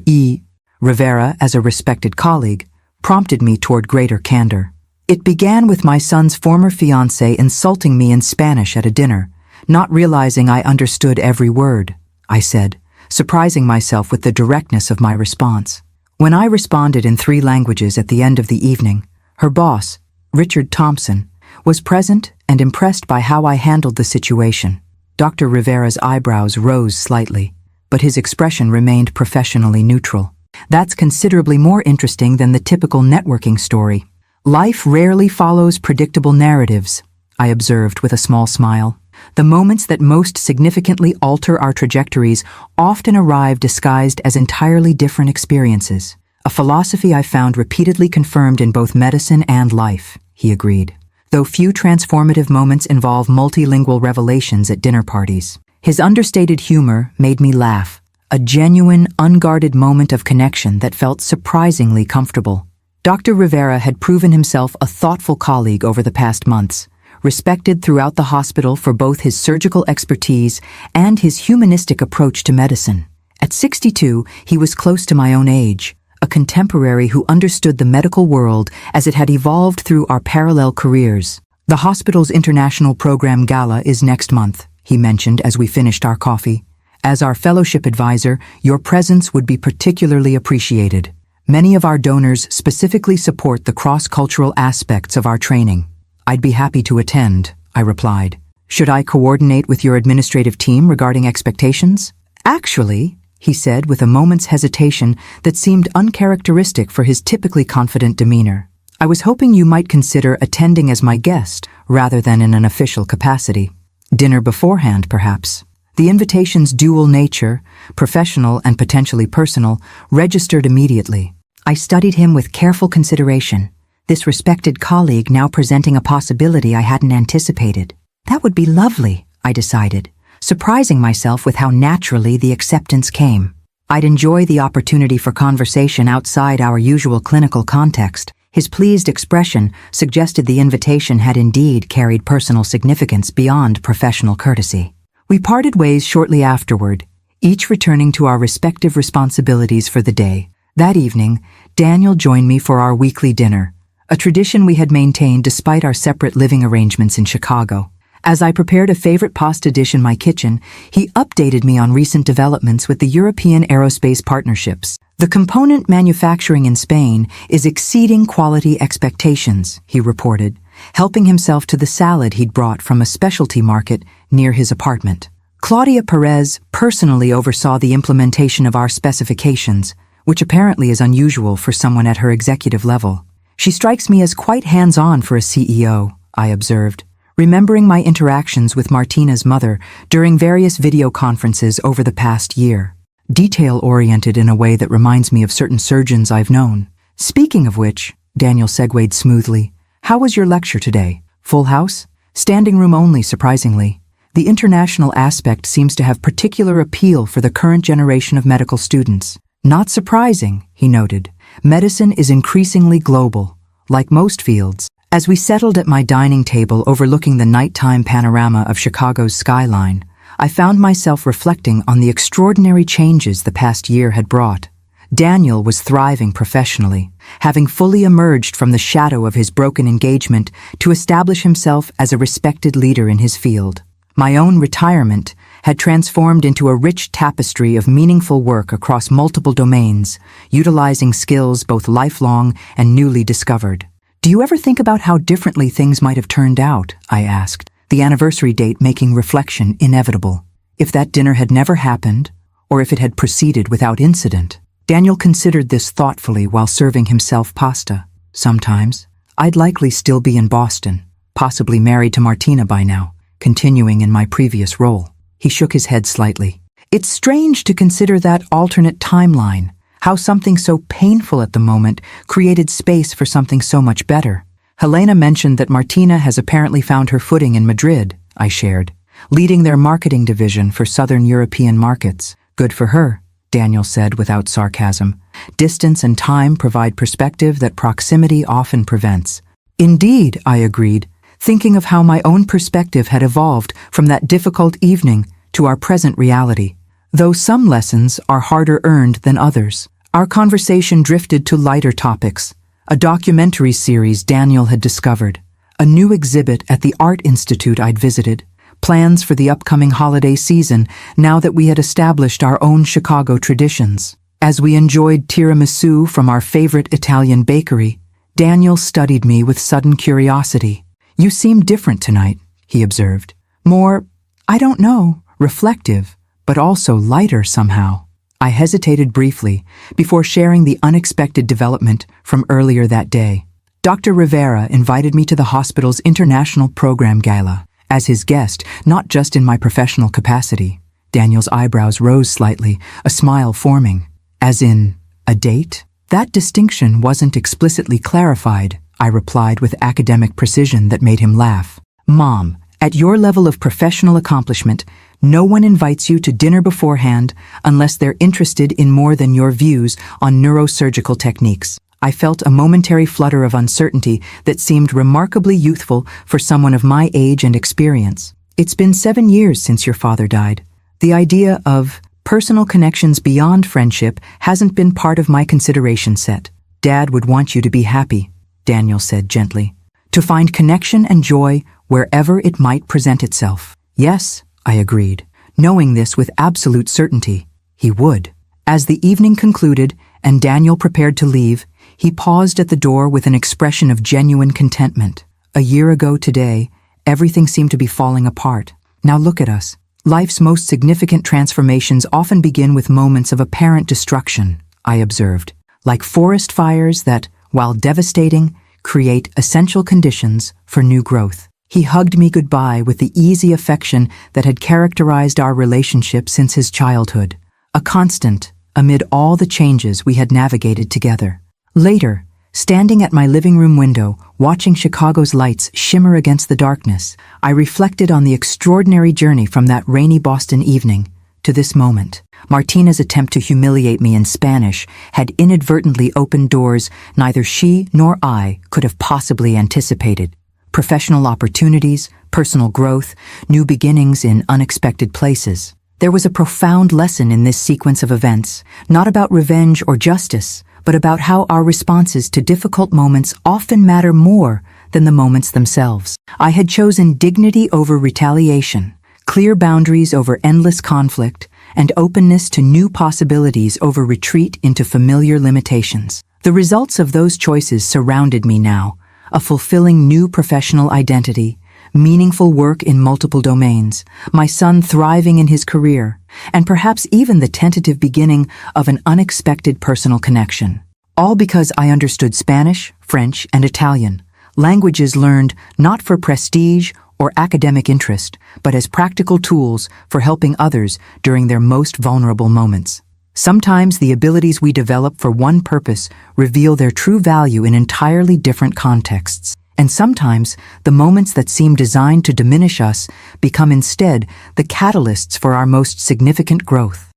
Rivera as a respected colleague, prompted me toward greater candor. It began with my son's former fiancée insulting me in Spanish at a dinner, not realizing I understood every word, I said, surprising myself with the directness of my response. When I responded in 3 languages at the end of the evening, her boss, Richard Thompson, was present and impressed by how I handled the situation. Dr. Rivera's eyebrows rose slightly, but his expression remained professionally neutral. That's considerably more interesting than the typical networking story. Life rarely follows predictable narratives, I observed with a small smile. The moments that most significantly alter our trajectories often arrive disguised as entirely different experiences. A philosophy I found repeatedly confirmed in both medicine and life, he agreed. Though few transformative moments involve multilingual revelations at dinner parties. His understated humor made me laugh, a genuine, unguarded moment of connection that felt surprisingly comfortable. Dr. Rivera had proven himself a thoughtful colleague over the past months, respected throughout the hospital for both his surgical expertise and his humanistic approach to medicine. At 62, he was close to my own age, a contemporary who understood the medical world as it had evolved through our parallel careers. The hospital's international program gala is next month, he mentioned as we finished our coffee. As our fellowship advisor, your presence would be particularly appreciated. Many of our donors specifically support the cross-cultural aspects of our training. I'd be happy to attend, I replied. Should I coordinate with your administrative team regarding expectations? Actually, he said with a moment's hesitation that seemed uncharacteristic for his typically confident demeanor. I was hoping you might consider attending as my guest rather than in an official capacity. Dinner beforehand, perhaps. The invitation's dual nature, professional and potentially personal, registered immediately. I studied him with careful consideration, this respected colleague now presenting a possibility I hadn't anticipated. That would be lovely, I decided, surprising myself with how naturally the acceptance came. I'd enjoy the opportunity for conversation outside our usual clinical context. His pleased expression suggested the invitation had indeed carried personal significance beyond professional courtesy. We parted ways shortly afterward, each returning to our respective responsibilities for the day. That evening, Daniel joined me for our weekly dinner, a tradition we had maintained despite our separate living arrangements in Chicago. As I prepared a favorite pasta dish in my kitchen, he updated me on recent developments with the European aerospace partnerships. The component manufacturing in Spain is exceeding quality expectations, he reported, helping himself to the salad he'd brought from a specialty market near his apartment. Claudia Perez personally oversaw the implementation of our specifications, which apparently is unusual for someone at her executive level. She strikes me as quite hands-on for a CEO, I observed, remembering my interactions with Martina's mother during various video conferences over the past year. Detail-oriented in a way that reminds me of certain surgeons I've known. Speaking of which, Daniel segued smoothly, how was your lecture today? Full house? Standing room only, surprisingly. The international aspect seems to have particular appeal for the current generation of medical students. Not surprising, he noted. Medicine is increasingly global, like most fields. As we settled at my dining table overlooking the nighttime panorama of Chicago's skyline, I found myself reflecting on the extraordinary changes the past year had brought. Daniel was thriving professionally, having fully emerged from the shadow of his broken engagement to establish himself as a respected leader in his field. My own retirement had transformed into a rich tapestry of meaningful work across multiple domains, utilizing skills both lifelong and newly discovered. Do you ever think about how differently things might have turned out? I asked, the anniversary date making reflection inevitable. If that dinner had never happened, or if it had proceeded without incident. Daniel considered this thoughtfully while serving himself pasta. Sometimes, I'd likely still be in Boston, possibly married to Martina by now, continuing in my previous role. He shook his head slightly. It's strange to consider that alternate timeline, how something so painful at the moment created space for something so much better. Helena mentioned that Martina has apparently found her footing in Madrid, I shared, leading their marketing division for Southern European markets. Good for her, Daniel said without sarcasm. Distance and time provide perspective that proximity often prevents. Indeed, I agreed, thinking of how my own perspective had evolved from that difficult evening to our present reality. Though some lessons are harder earned than others, our conversation drifted to lighter topics. A documentary series Daniel had discovered, a new exhibit at the Art Institute I'd visited, plans for the upcoming holiday season now that we had established our own Chicago traditions. As we enjoyed tiramisu from our favorite Italian bakery, Daniel studied me with sudden curiosity. You seem different tonight, he observed. More, I don't know, reflective, but also lighter somehow. I hesitated briefly before sharing the unexpected development from earlier that day. Dr. Rivera invited me to the hospital's International Program Gala as his guest, not just in my professional capacity. Daniel's eyebrows rose slightly, a smile forming. As in, a date? That distinction wasn't explicitly clarified, I replied with academic precision that made him laugh. Mom, at your level of professional accomplishment, no one invites you to dinner beforehand unless they're interested in more than your views on neurosurgical techniques. I felt a momentary flutter of uncertainty that seemed remarkably youthful for someone of my age and experience. It's been 7 years since your father died. The idea of personal connections beyond friendship hasn't been part of my consideration set. Dad would want you to be happy, Daniel said gently, to find connection and joy wherever it might present itself. Yes, I agreed, knowing this with absolute certainty. He would. As the evening concluded and Daniel prepared to leave, he paused at the door with an expression of genuine contentment. A year ago today, everything seemed to be falling apart. Now look at us. Life's most significant transformations often begin with moments of apparent destruction, I observed, like forest fires that, while devastating, create essential conditions for new growth. He hugged me goodbye with the easy affection that had characterized our relationship since his childhood, a constant amid all the changes we had navigated together. Later, standing at my living room window, watching Chicago's lights shimmer against the darkness, I reflected on the extraordinary journey from that rainy Boston evening to this moment. Martina's attempt to humiliate me in Spanish had inadvertently opened doors neither she nor I could have possibly anticipated. Professional opportunities, personal growth, new beginnings in unexpected places. There was a profound lesson in this sequence of events, not about revenge or justice, but about how our responses to difficult moments often matter more than the moments themselves. I had chosen dignity over retaliation, clear boundaries over endless conflict, and openness to new possibilities over retreat into familiar limitations. The results of those choices surrounded me now, a fulfilling new professional identity, meaningful work in multiple domains, my son thriving in his career, and perhaps even the tentative beginning of an unexpected personal connection. All because I understood Spanish, French, and Italian, languages learned not for prestige or academic interest, but as practical tools for helping others during their most vulnerable moments. Sometimes the abilities we develop for one purpose reveal their true value in entirely different contexts. And sometimes the moments that seem designed to diminish us become instead the catalysts for our most significant growth.